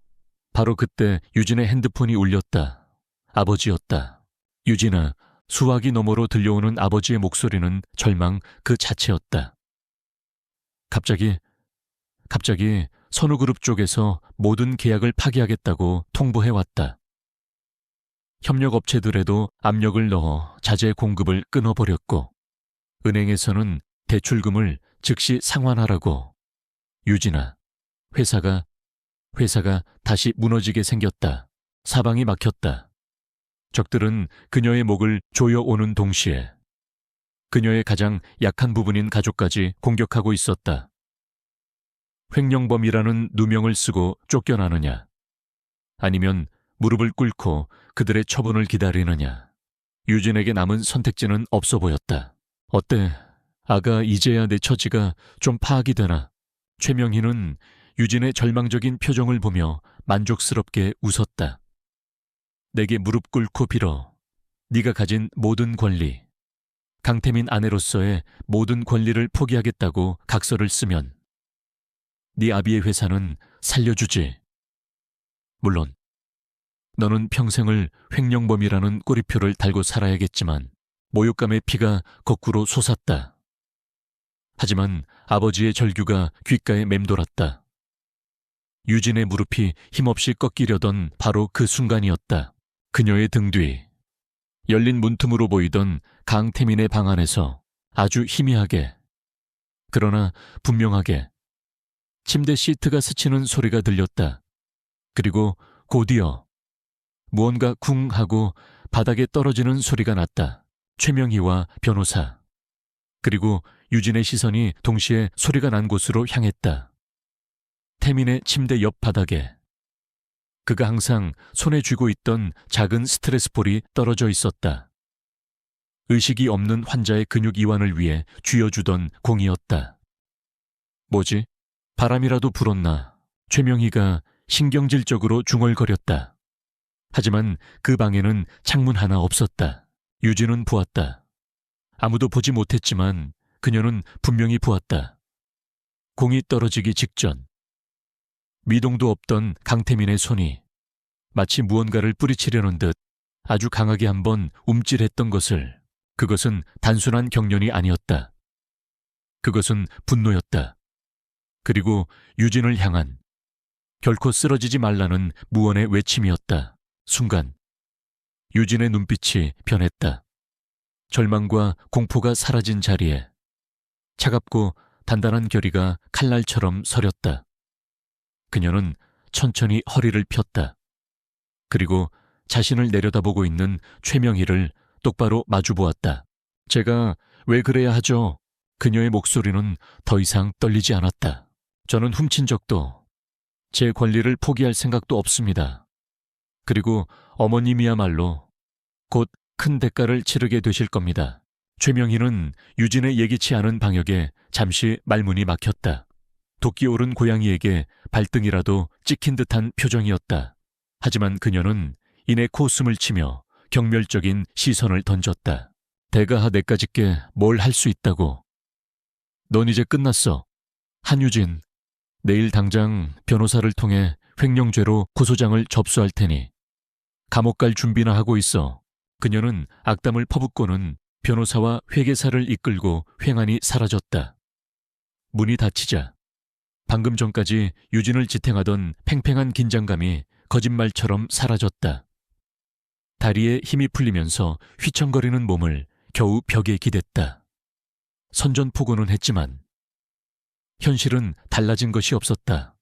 바로 그때 유진의 핸드폰이 울렸다. 아버지였다. 유진아, 수화기 너머로 들려오는 아버지의 목소리는 절망 그 자체였다. 갑자기 선우그룹 쪽에서 모든 계약을 파기하겠다고 통보해왔다. 협력업체들에도 압력을 넣어 자재 공급을 끊어버렸고 은행에서는 대출금을 즉시 상환하라고. 유진아, 회사가 다시 무너지게 생겼다. 사방이 막혔다. 적들은 그녀의 목을 조여오는 동시에 그녀의 가장 약한 부분인 가족까지 공격하고 있었다. 횡령범이라는 누명을 쓰고 쫓겨나느냐, 아니면 무릎을 꿇고 그들의 처분을 기다리느냐. 유진에게 남은 선택지는 없어 보였다. 어때? 아가, 이제야 내 처지가 좀 파악이 되나. 최명희는 유진의 절망적인 표정을 보며 만족스럽게 웃었다. 내게 무릎 꿇고 빌어. 네가 가진 모든 권리, 강태민 아내로서의 모든 권리를 포기하겠다고 각서를 쓰면 네 아비의 회사는 살려주지. 물론 너는 평생을 횡령범이라는 꼬리표를 달고 살아야겠지만 모욕감의 피가 거꾸로 솟았다. 하지만 아버지의 절규가 귓가에 맴돌았다. 유진의 무릎이 힘없이 꺾이려던 바로 그 순간이었다. 그녀의 등 뒤, 열린 문틈으로 보이던 강태민의 방 안에서 아주 희미하게, 그러나 분명하게 침대 시트가 스치는 소리가 들렸다. 그리고 곧이어 무언가 쿵 하고 바닥에 떨어지는 소리가 났다. 최명희와 변호사, 그리고 유진의 시선이 동시에 소리가 난 곳으로 향했다. 태민의 침대 옆 바닥에 그가 항상 손에 쥐고 있던 작은 스트레스볼이 떨어져 있었다. 의식이 없는 환자의 근육 이완을 위해 쥐어주던 공이었다. 뭐지? 바람이라도 불었나? 최명희가 신경질적으로 중얼거렸다. 하지만 그 방에는 창문 하나 없었다. 유진은 보았다. 아무도 보지 못했지만 그녀는 분명히 보았다. 공이 떨어지기 직전 미동도 없던 강태민의 손이 마치 무언가를 뿌리치려는 듯 아주 강하게 한번 움찔했던 것을, 그것은 단순한 경련이 아니었다. 그것은 분노였다. 그리고 유진을 향한 결코 쓰러지지 말라는 무언의 외침이었다. 순간 유진의 눈빛이 변했다. 절망과 공포가 사라진 자리에 차갑고 단단한 결의가 칼날처럼 서렸다. 그녀는 천천히 허리를 폈다. 그리고 자신을 내려다보고 있는 최명희를 똑바로 마주보았다. 제가 왜 그래야 하죠? 그녀의 목소리는 더 이상 떨리지 않았다. 저는 훔친 적도, 제 권리를 포기할 생각도 없습니다. 그리고 어머님이야말로 곧 큰 대가를 치르게 되실 겁니다. 최명희는 유진의 예기치 않은 방역에 잠시 말문이 막혔다. 도끼 오른 고양이에게 발등이라도 찍힌 듯한 표정이었다. 하지만 그녀는 이내 코웃음을 치며 경멸적인 시선을 던졌다. 대가 내까짓게 뭘 할 수 있다고. 넌 이제 끝났어. 한유진, 내일 당장 변호사를 통해 횡령죄로 고소장을 접수할 테니 감옥 갈 준비나 하고 있어. 그녀는 악담을 퍼붓고는 변호사와 회계사를 이끌고 횡하니 사라졌다. 문이 닫히자 방금 전까지 유진을 지탱하던 팽팽한 긴장감이 거짓말처럼 사라졌다. 다리에 힘이 풀리면서 휘청거리는 몸을 겨우 벽에 기댔다. 선전포고는 했지만 현실은 달라진 것이 없었다.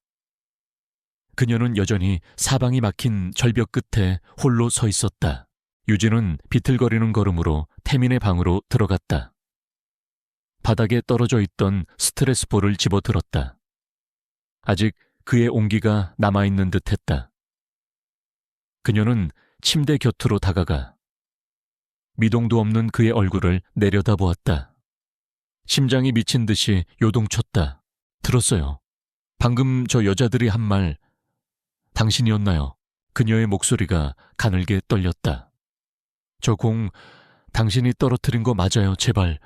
그녀는 여전히 사방이 막힌 절벽 끝에 홀로 서 있었다. 유진은 비틀거리는 걸음으로 태민의 방으로 들어갔다. 바닥에 떨어져 있던 스트레스볼을 집어들었다. 아직 그의 온기가 남아있는 듯했다. 그녀는 침대 곁으로 다가가 미동도 없는 그의 얼굴을 내려다보았다. 심장이 미친 듯이 요동쳤다. 들었어요. 방금 저 여자들이 한 말 당신이었나요? 그녀의 목소리가 가늘게 떨렸다. 저 공 당신이 떨어뜨린 거 맞아요. 제발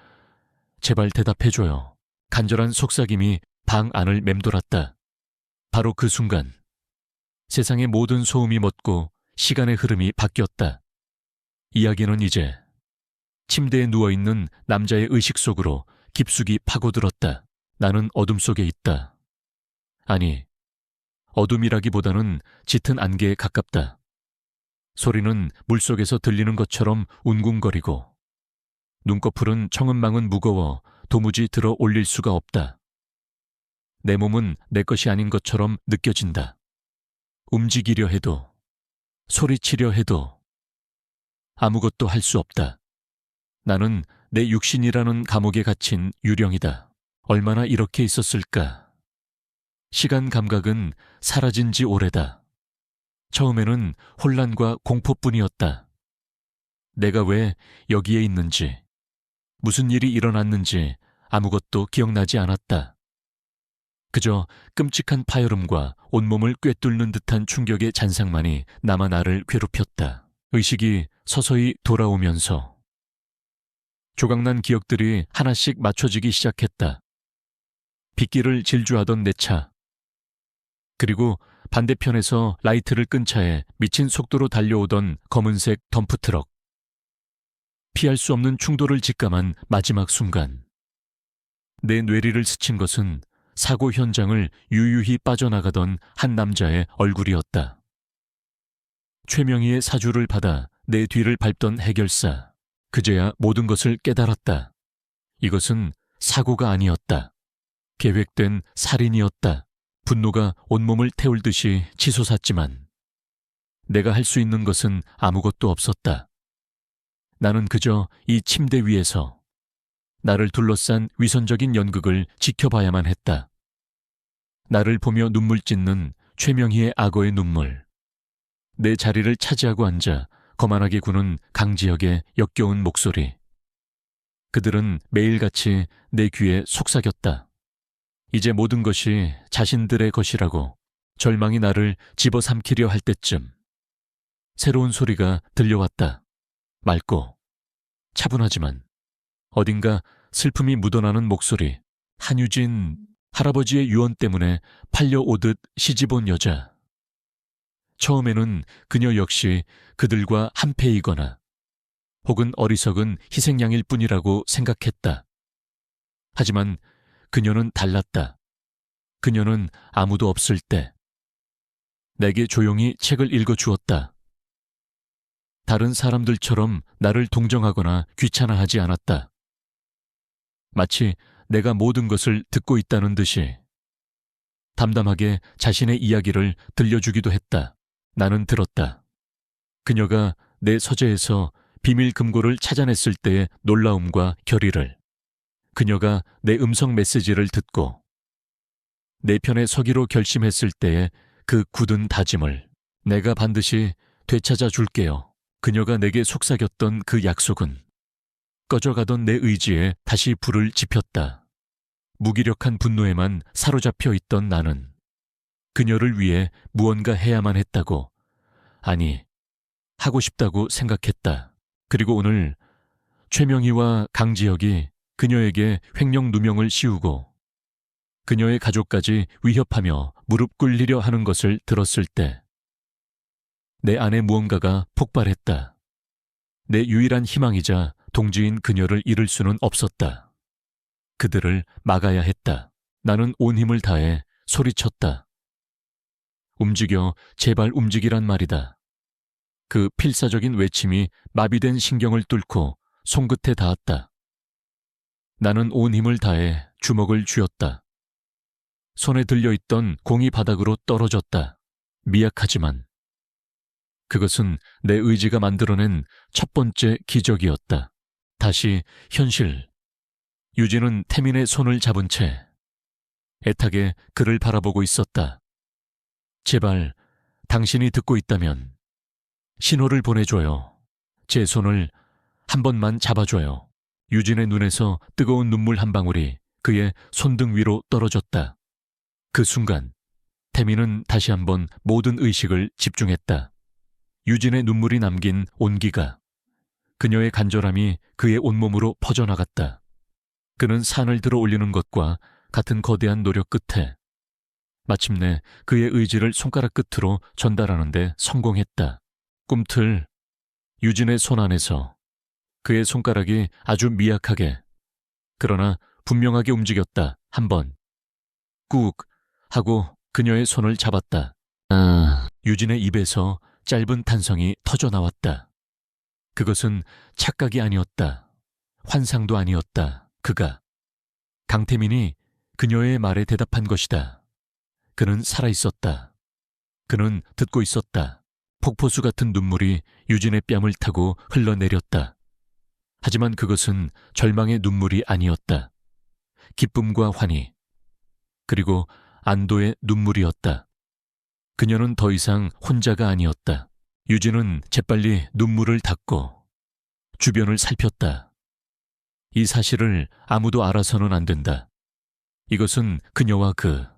대답해줘요. 간절한 속삭임이 방 안을 맴돌았다. 바로 그 순간 세상의 모든 소음이 멎고 시간의 흐름이 바뀌었다. 이야기는 이제 침대에 누워있는 남자의 의식 속으로 깊숙이 파고들었다. 나는 어둠 속에 있다. 아니, 어둠이라기보다는 짙은 안개에 가깝다. 소리는 물속에서 들리는 것처럼 웅궁거리고 눈꺼풀은 청은망은 무거워 도무지 들어 올릴 수가 없다. 내 몸은 내 것이 아닌 것처럼 느껴진다. 움직이려 해도, 소리치려 해도 아무것도 할 수 없다. 나는 내 육신이라는 감옥에 갇힌 유령이다. 얼마나 이렇게 있었을까? 시간 감각은 사라진 지 오래다. 처음에는 혼란과 공포뿐이었다. 내가 왜 여기에 있는지, 무슨 일이 일어났는지 아무것도 기억나지 않았다. 그저 끔찍한 파열음과 온몸을 꿰뚫는 듯한 충격의 잔상만이 나만 나를 괴롭혔다. 의식이 서서히 돌아오면서 조각난 기억들이 하나씩 맞춰지기 시작했다. 빗길을 질주하던 내 차, 그리고 반대편에서 라이트를 끈 차에 미친 속도로 달려오던 검은색 덤프트럭. 피할 수 없는 충돌을 직감한 마지막 순간, 내 뇌리를 스친 것은 사고 현장을 유유히 빠져나가던 한 남자의 얼굴이었다. 최명희의 사주를 받아 내 뒤를 밟던 해결사. 그제야 모든 것을 깨달았다. 이것은 사고가 아니었다. 계획된 살인이었다. 분노가 온몸을 태울 듯이 치솟았지만 내가 할 수 있는 것은 아무것도 없었다. 나는 그저 이 침대 위에서 나를 둘러싼 위선적인 연극을 지켜봐야만 했다. 나를 보며 눈물 찢는 최명희의 악어의 눈물. 내 자리를 차지하고 앉아 거만하게 구는 강지혁의 역겨운 목소리. 그들은 매일같이 내 귀에 속삭였다. 이제 모든 것이 자신들의 것이라고, 절망이 나를 집어삼키려 할 때쯤 새로운 소리가 들려왔다. 맑고 차분하지만 어딘가 슬픔이 묻어나는 목소리. 한유진 할아버지의 유언 때문에 팔려오듯 시집온 여자. 처음에는 그녀 역시 그들과 한패이거나 혹은 어리석은 희생양일 뿐이라고 생각했다. 하지만 그녀는 달랐다. 그녀는 아무도 없을 때 내게 조용히 책을 읽어주었다. 다른 사람들처럼 나를 동정하거나 귀찮아하지 않았다. 마치 내가 모든 것을 듣고 있다는 듯이 담담하게 자신의 이야기를 들려주기도 했다. 나는 들었다. 그녀가 내 서재에서 비밀 금고를 찾아냈을 때의 놀라움과 결의를, 그녀가 내 음성 메시지를 듣고 내 편에 서기로 결심했을 때의 그 굳은 다짐을. 내가 반드시 되찾아 줄게요. 그녀가 내게 속삭였던 그 약속은 꺼져가던 내 의지에 다시 불을 지폈다. 무기력한 분노에만 사로잡혀 있던 나는 그녀를 위해 무언가 해야만 했다고, 아니, 하고 싶다고 생각했다. 그리고 오늘 최명희와 강지혁이 그녀에게 횡령 누명을 씌우고 그녀의 가족까지 위협하며 무릎 꿇리려 하는 것을 들었을 때 내 안에 무언가가 폭발했다. 내 유일한 희망이자 동지인 그녀를 잃을 수는 없었다. 그들을 막아야 했다. 나는 온 힘을 다해 소리쳤다. 움직여, 제발 움직이란 말이다. 그 필사적인 외침이 마비된 신경을 뚫고 손끝에 닿았다. 나는 온 힘을 다해 주먹을 쥐었다. 손에 들려있던 공이 바닥으로 떨어졌다. 미약하지만 그것은 내 의지가 만들어낸 첫 번째 기적이었다. 다시 현실. 유진은 태민의 손을 잡은 채 애타게 그를 바라보고 있었다. 제발 당신이 듣고 있다면 신호를 보내줘요. 제 손을 한 번만 잡아줘요. 유진의 눈에서 뜨거운 눈물 한 방울이 그의 손등 위로 떨어졌다. 그 순간 태민은 다시 한번 모든 의식을 집중했다. 유진의 눈물이 남긴 온기가, 그녀의 간절함이 그의 온몸으로 퍼져나갔다. 그는 산을 들어 올리는 것과 같은 거대한 노력 끝에 마침내 그의 의지를 손가락 끝으로 전달하는 데 성공했다. 꿈틀, 유진의 손 안에서 그의 손가락이 아주 미약하게, 그러나 분명하게 움직였다. 한 번. 꾹 하고 그녀의 손을 잡았다. 유진의 입에서 짧은 탄성이 터져나왔다. 그것은 착각이 아니었다. 환상도 아니었다. 강태민이 그녀의 말에 대답한 것이다. 그는 살아있었다. 그는 듣고 있었다. 폭포수 같은 눈물이 유진의 뺨을 타고 흘러내렸다. 하지만 그것은 절망의 눈물이 아니었다. 기쁨과 환희, 그리고 안도의 눈물이었다. 그녀는 더 이상 혼자가 아니었다. 유진은 재빨리 눈물을 닦고 주변을 살폈다. 이 사실을 아무도 알아서는 안 된다. 이것은 그녀와 그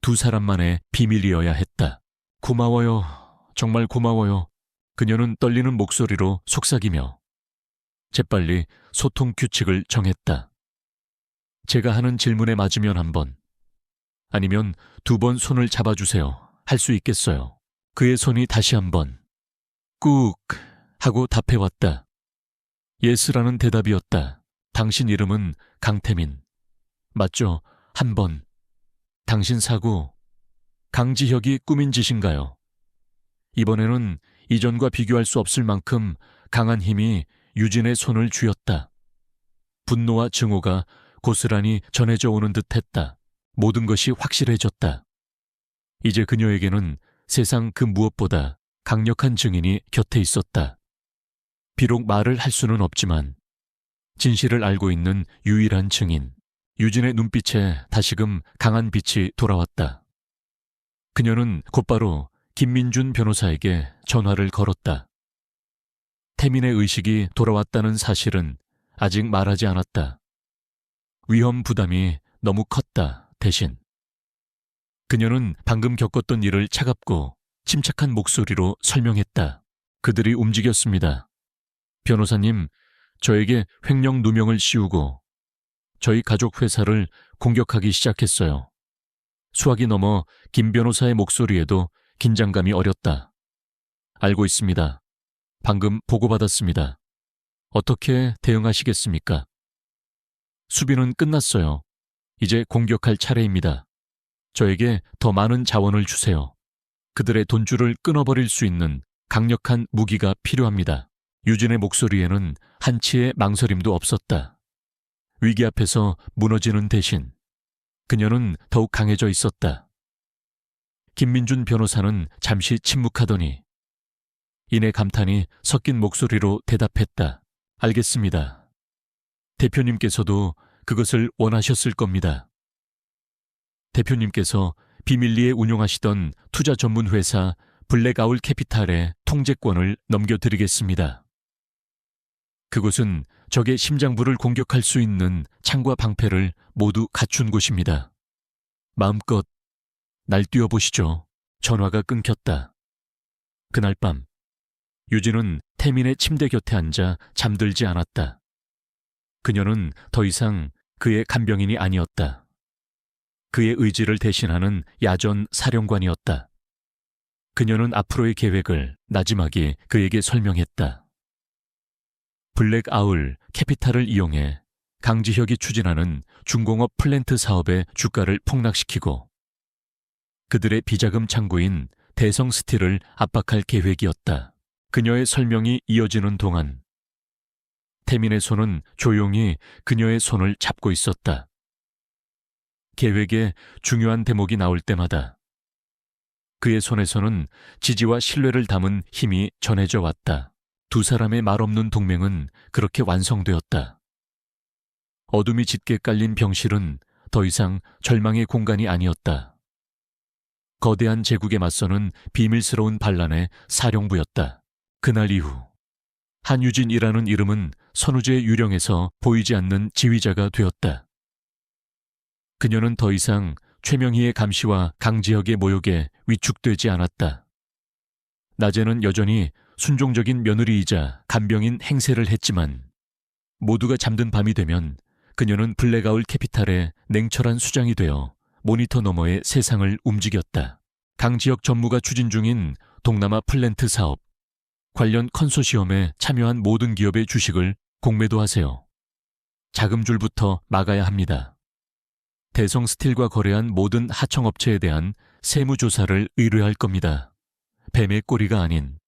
두 사람만의 비밀이어야 했다. 고마워요. 정말 고마워요. 그녀는 떨리는 목소리로 속삭이며 재빨리 소통 규칙을 정했다. 제가 하는 질문에 맞으면 한 번, 아니면 2번 손을 잡아주세요. 할 수 있겠어요. 그의 손이 다시 한 번, 꾹 하고 답해왔다. 예스라는 대답이었다. 당신 이름은 강태민. 맞죠? 한 번. 당신 사고, 강지혁이 꾸민 짓인가요? 이번에는 이전과 비교할 수 없을 만큼 강한 힘이 유진의 손을 쥐었다. 분노와 증오가 고스란히 전해져 오는 듯했다. 모든 것이 확실해졌다. 이제 그녀에게는 세상 그 무엇보다 강력한 증인이 곁에 있었다. 비록 말을 할 수는 없지만 진실을 알고 있는 유일한 증인. 유진의 눈빛에 다시금 강한 빛이 돌아왔다. 그녀는 곧바로 김민준 변호사에게 전화를 걸었다. 태민의 의식이 돌아왔다는 사실은 아직 말하지 않았다. 위험 부담이 너무 컸다. 대신 그녀는 방금 겪었던 일을 차갑고 침착한 목소리로 설명했다. 그들이 움직였습니다. 변호사님, 저에게 횡령 누명을 씌우고 저희 가족 회사를 공격하기 시작했어요. 수학이 넘어 김 변호사의 목소리에도 긴장감이 어렸다. 알고 있습니다. 방금 보고받았습니다. 어떻게 대응하시겠습니까? 수비는 끝났어요. 이제 공격할 차례입니다. 저에게 더 많은 자원을 주세요. 그들의 돈줄을 끊어버릴 수 있는 강력한 무기가 필요합니다. 유진의 목소리에는 한치의 망설임도 없었다. 위기 앞에서 무너지는 대신 그녀는 더욱 강해져 있었다. 김민준 변호사는 잠시 침묵하더니 이내 감탄이 섞인 목소리로 대답했다. 알겠습니다. 대표님께서도 그것을 원하셨을 겁니다. 대표님께서 비밀리에 운용하시던 투자 전문 회사 블랙아울 캐피탈의 통제권을 넘겨드리겠습니다. 그곳은 적의 심장부를 공격할 수 있는 창과 방패를 모두 갖춘 곳입니다. 마음껏 날뛰어 보시죠. 전화가 끊겼다. 그날 밤 유진은 태민의 침대 곁에 앉아 잠들지 않았다. 그녀는 더 이상 그의 간병인이 아니었다. 그의 의지를 대신하는 야전 사령관이었다. 그녀는 앞으로의 계획을 나지막이 그에게 설명했다. 블랙아울 캐피탈을 이용해 강지혁이 추진하는 중공업 플랜트 사업의 주가를 폭락시키고 그들의 비자금 창구인 대성스틸을 압박할 계획이었다. 그녀의 설명이 이어지는 동안 태민의 손은 조용히 그녀의 손을 잡고 있었다. 계획의 중요한 대목이 나올 때마다 그의 손에서는 지지와 신뢰를 담은 힘이 전해져 왔다. 두 사람의 말없는 동맹은 그렇게 완성되었다. 어둠이 짙게 깔린 병실은 더 이상 절망의 공간이 아니었다. 거대한 제국에 맞서는 비밀스러운 반란의 사령부였다. 그날 이후 한유진이라는 이름은 선우재의 유령에서 보이지 않는 지휘자가 되었다. 그녀는 더 이상 최명희의 감시와 강지혁의 모욕에 위축되지 않았다. 낮에는 여전히 순종적인 며느리이자 간병인 행세를 했지만 모두가 잠든 밤이 되면 그녀는 블랙아울 캐피탈의 냉철한 수장이 되어 모니터 너머의 세상을 움직였다. 강지혁 전무가 추진 중인 동남아 플랜트 사업, 관련 컨소시엄에 참여한 모든 기업의 주식을 공매도 하세요. 자금줄부터 막아야 합니다. 대성스틸과 거래한 모든 하청업체에 대한 세무조사를 의뢰할 겁니다. 뱀의 꼬리가 아닌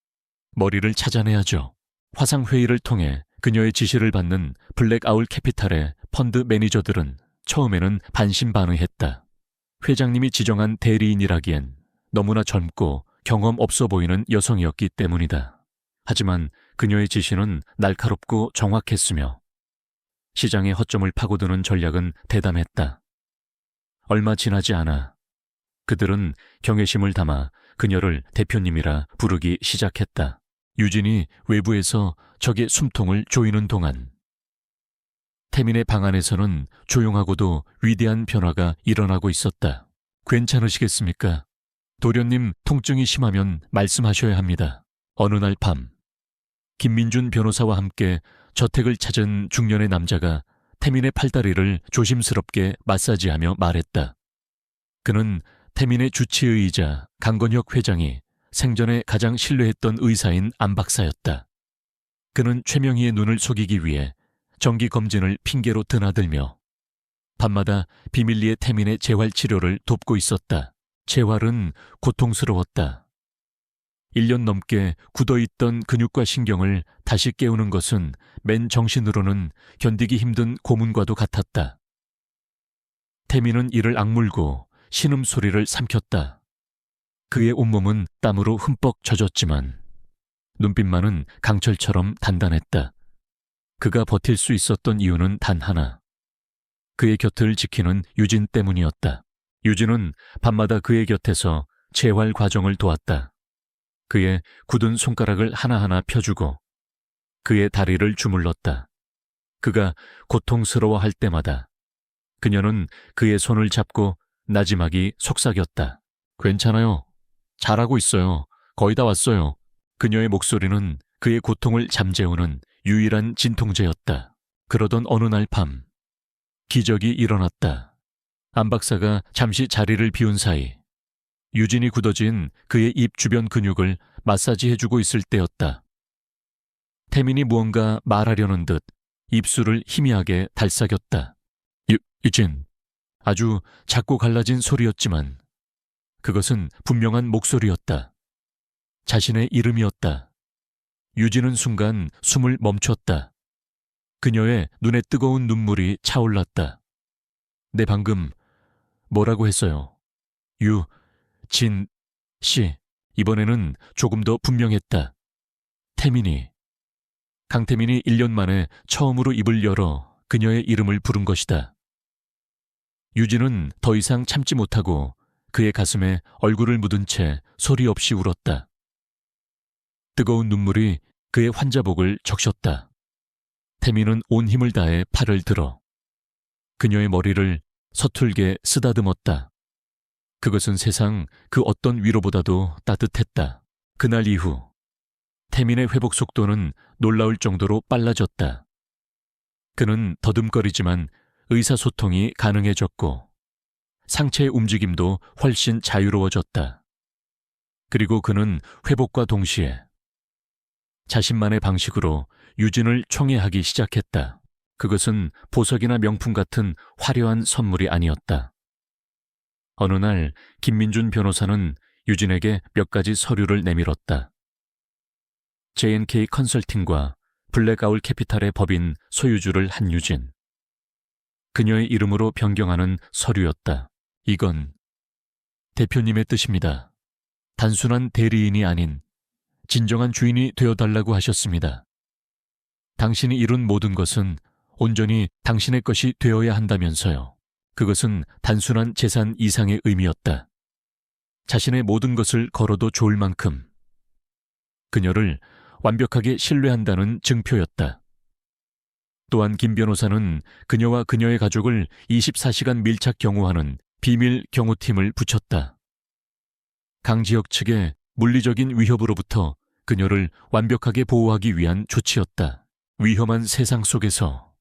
머리를 찾아내야죠. 화상회의를 통해 그녀의 지시를 받는 블랙아울 캐피탈의 펀드 매니저들은 처음에는 반신반의했다. 회장님이 지정한 대리인이라기엔 너무나 젊고 경험 없어 보이는 여성이었기 때문이다. 하지만 그녀의 지시는 날카롭고 정확했으며 시장의 허점을 파고드는 전략은 대담했다. 얼마 지나지 않아 그들은 경외심을 담아 그녀를 대표님이라 부르기 시작했다. 유진이 외부에서 적의 숨통을 조이는 동안 태민의 방 안에서는 조용하고도 위대한 변화가 일어나고 있었다. 괜찮으시겠습니까? 도련님, 통증이 심하면 말씀하셔야 합니다. 어느 날 밤, 김민준 변호사와 함께 저택을 찾은 중년의 남자가 태민의 팔다리를 조심스럽게 마사지하며 말했다. 그는 태민의 주치의이자 강건혁 회장이 생전에 가장 신뢰했던 의사인 안 박사였다. 그는 최명희의 눈을 속이기 위해 정기검진을 핑계로 드나들며 밤마다 비밀리에 태민의 재활치료를 돕고 있었다. 재활은 고통스러웠다. 1년 넘게 굳어있던 근육과 신경을 다시 깨우는 것은 맨 정신으로는 견디기 힘든 고문과도 같았다. 태민은 이를 악물고 신음소리를 삼켰다. 그의 온몸은 땀으로 흠뻑 젖었지만 눈빛만은 강철처럼 단단했다. 그가 버틸 수 있었던 이유는 단 하나. 그의 곁을 지키는 유진 때문이었다. 유진은 밤마다 그의 곁에서 재활 과정을 도왔다. 그의 굳은 손가락을 하나하나 펴주고 그의 다리를 주물렀다. 그가 고통스러워할 때마다 그녀는 그의 손을 잡고 나지막이 속삭였다. 괜찮아요. 잘하고 있어요. 거의 다 왔어요. 그녀의 목소리는 그의 고통을 잠재우는 유일한 진통제였다. 그러던 어느 날 밤, 기적이 일어났다. 안 박사가 잠시 자리를 비운 사이 유진이 굳어진 그의 입 주변 근육을 마사지해주고 있을 때였다. 태민이 무언가 말하려는 듯 입술을 희미하게 달싹였다. 유진. 아주 작고 갈라진 소리였지만 그것은 분명한 목소리였다. 자신의 이름이었다. 유진은 순간 숨을 멈췄다. 그녀의 눈에 뜨거운 눈물이 차올랐다. 내 방금 뭐라고 했어요? 진, 씨. 이번에는 조금 더 분명했다. 태민이. 강태민이 1년 만에 처음으로 입을 열어 그녀의 이름을 부른 것이다. 유진은 더 이상 참지 못하고 그의 가슴에 얼굴을 묻은 채 소리 없이 울었다. 뜨거운 눈물이 그의 환자복을 적셨다. 태민은 온 힘을 다해 팔을 들어 그녀의 머리를 서툴게 쓰다듬었다. 그것은 세상 그 어떤 위로보다도 따뜻했다. 그날 이후 태민의 회복 속도는 놀라울 정도로 빨라졌다. 그는 더듬거리지만 의사소통이 가능해졌고 상체의 움직임도 훨씬 자유로워졌다. 그리고 그는 회복과 동시에 자신만의 방식으로 유진을 총애하기 시작했다. 그것은 보석이나 명품 같은 화려한 선물이 아니었다. 어느 날 김민준 변호사는 유진에게 몇 가지 서류를 내밀었다. J&K 컨설팅과 블랙아울 캐피탈의 법인 소유주를 한 유진. 그녀의 이름으로 변경하는 서류였다. 이건 대표님의 뜻입니다. 단순한 대리인이 아닌 진정한 주인이 되어달라고 하셨습니다. 당신이 이룬 모든 것은 온전히 당신의 것이 되어야 한다면서요. 그것은 단순한 재산 이상의 의미였다. 자신의 모든 것을 걸어도 좋을 만큼 그녀를 완벽하게 신뢰한다는 증표였다. 또한 김 변호사는 그녀와 그녀의 가족을 24시간 밀착 경호하는 비밀 경호팀을 붙였다. 강지혁 측의 물리적인 위협으로부터 그녀를 완벽하게 보호하기 위한 조치였다. 위험한 세상 속에서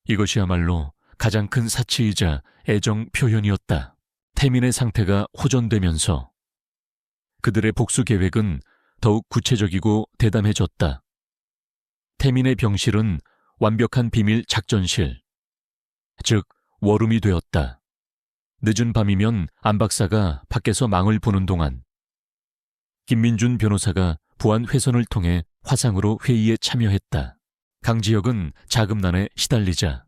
이것이야말로 가장 큰 사치이자 애정 표현이었다. 태민의 상태가 호전되면서 그들의 복수 계획은 더욱 구체적이고 대담해졌다. 태민의 병실은 완벽한 비밀 작전실, 즉 워룸이 되었다. 늦은 밤이면 안 박사가 밖에서 망을 보는 동안 김민준 변호사가 부안 회선을 통해 화상으로 회의에 참여했다. 강지혁은 자금난에 시달리자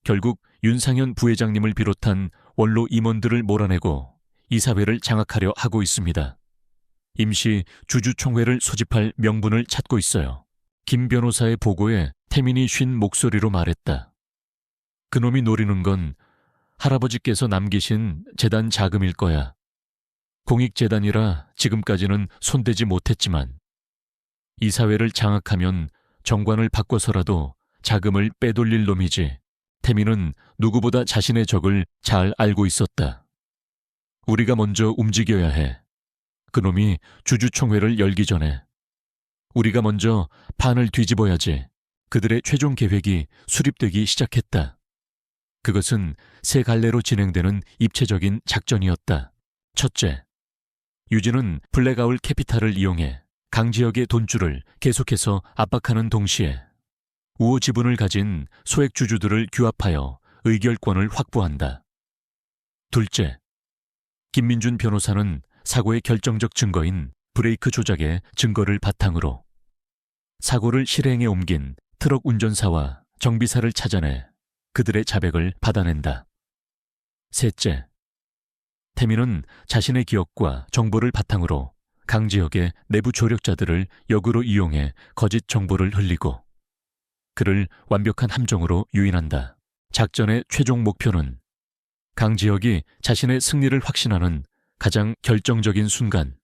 결국 윤상현 부회장님을 비롯한 원로 임원들을 몰아내고 이사회를 장악하려 하고 있습니다. 임시 주주총회를 소집할 명분을 찾고 있어요. 김 변호사의 보고에 태민이 쉰 목소리로 말했다. 그놈이 노리는 건 할아버지께서 남기신 재단 자금일 거야. 공익재단이라 지금까지는 손대지 못했지만 이사회를 장악하면 정관을 바꿔서라도 자금을 빼돌릴 놈이지. 태민은 누구보다 자신의 적을 잘 알고 있었다. 우리가 먼저 움직여야 해. 그놈이 주주총회를 열기 전에. 우리가 먼저 판을 뒤집어야지. 그들의 최종 계획이 수립되기 시작했다. 그것은 세 갈래로 진행되는 입체적인 작전이었다. 첫째, 유진은 블랙아울 캐피탈을 이용해 강지혁의 돈줄을 계속해서 압박하는 동시에 우호 지분을 가진 소액 주주들을 규합하여 의결권을 확보한다. 둘째, 김민준 변호사는 사고의 결정적 증거인 브레이크 조작의 증거를 바탕으로 사고를 실행에 옮긴 트럭 운전사와 정비사를 찾아내 그들의 자백을 받아낸다. 셋째, 태민은 자신의 기억과 정보를 바탕으로 강지혁의 내부 조력자들을 역으로 이용해 거짓 정보를 흘리고 그를 완벽한 함정으로 유인한다. 작전의 최종 목표는 강지혁이 자신의 승리를 확신하는 가장 결정적인 순간,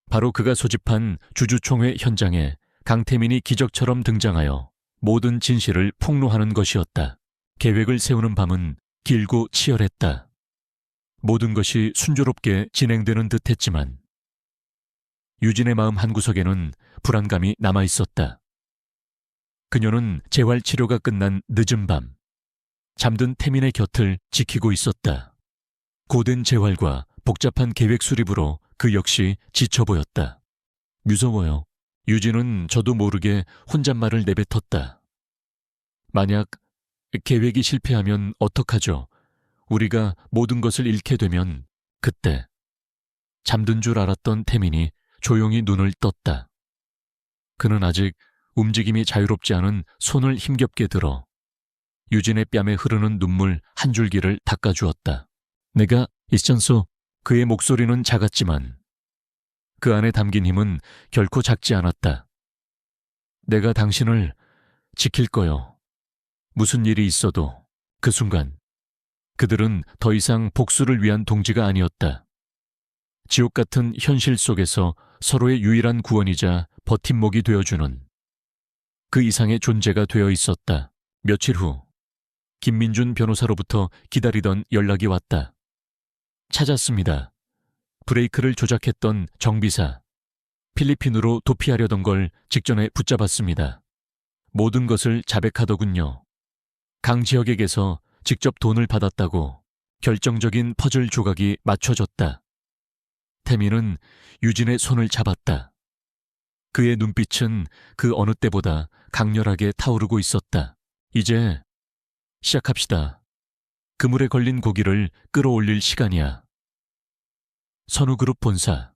바로 그가 소집한 주주총회 현장에 강태민이 기적처럼 등장하여 모든 진실을 폭로하는 것이었다. 계획을 세우는 밤은 길고 치열했다. 모든 것이 순조롭게 진행되는 듯했지만 유진의 마음 한구석에는 불안감이 남아있었다. 그녀는 재활치료가 끝난 늦은 밤, 잠든 태민의 곁을 지키고 있었다. 고된 재활과 복잡한 계획 수립으로 그 역시 지쳐 보였다. 무서워요. 유진은 저도 모르게 혼잣말을 내뱉었다. 만약 계획이 실패하면 어떡하죠? 우리가 모든 것을 잃게 되면 그때. 잠든 줄 알았던 태민이 조용히 눈을 떴다. 그는 아직 움직임이 자유롭지 않은 손을 힘겹게 들어 유진의 뺨에 흐르는 눈물 한 줄기를 닦아주었다. 내가 있잖소. 그의 목소리는 작았지만 그 안에 담긴 힘은 결코 작지 않았다. 내가 당신을 지킬 거요. 무슨 일이 있어도. 그 순간 그들은 더 이상 복수를 위한 동지가 아니었다. 지옥 같은 현실 속에서 서로의 유일한 구원이자 버팀목이 되어주는 그 이상의 존재가 되어 있었다. 며칠 후 김민준 변호사로부터 기다리던 연락이 왔다. 찾았습니다. 브레이크를 조작했던 정비사. 필리핀으로 도피하려던 걸 직전에 붙잡았습니다. 모든 것을 자백하더군요. 강지혁에게서 직접 돈을 받았다고 결정적인 퍼즐 조각이 맞춰졌다. 태민은 유진의 손을 잡았다. 그의 눈빛은 그 어느 때보다 강렬하게 타오르고 있었다. 이제 시작합시다. 그물에 걸린 고기를 끌어올릴 시간이야. 선우그룹 본사.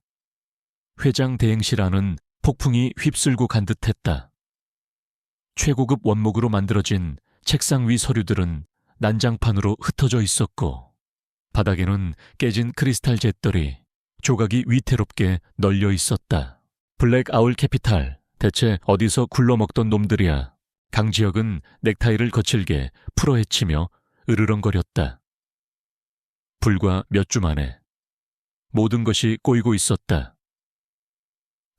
회장 대행실 안은 폭풍이 휩쓸고 간 듯했다. 최고급 원목으로 만들어진 책상 위 서류들은 난장판으로 흩어져 있었고 바닥에는 깨진 크리스탈 잿더리, 조각이 위태롭게 널려 있었다. 블랙 아울 캐피탈, 대체 어디서 굴러먹던 놈들이야. 강지혁은 넥타이를 거칠게 풀어헤치며 으르렁거렸다. 불과 몇 주 만에 모든 것이 꼬이고 있었다.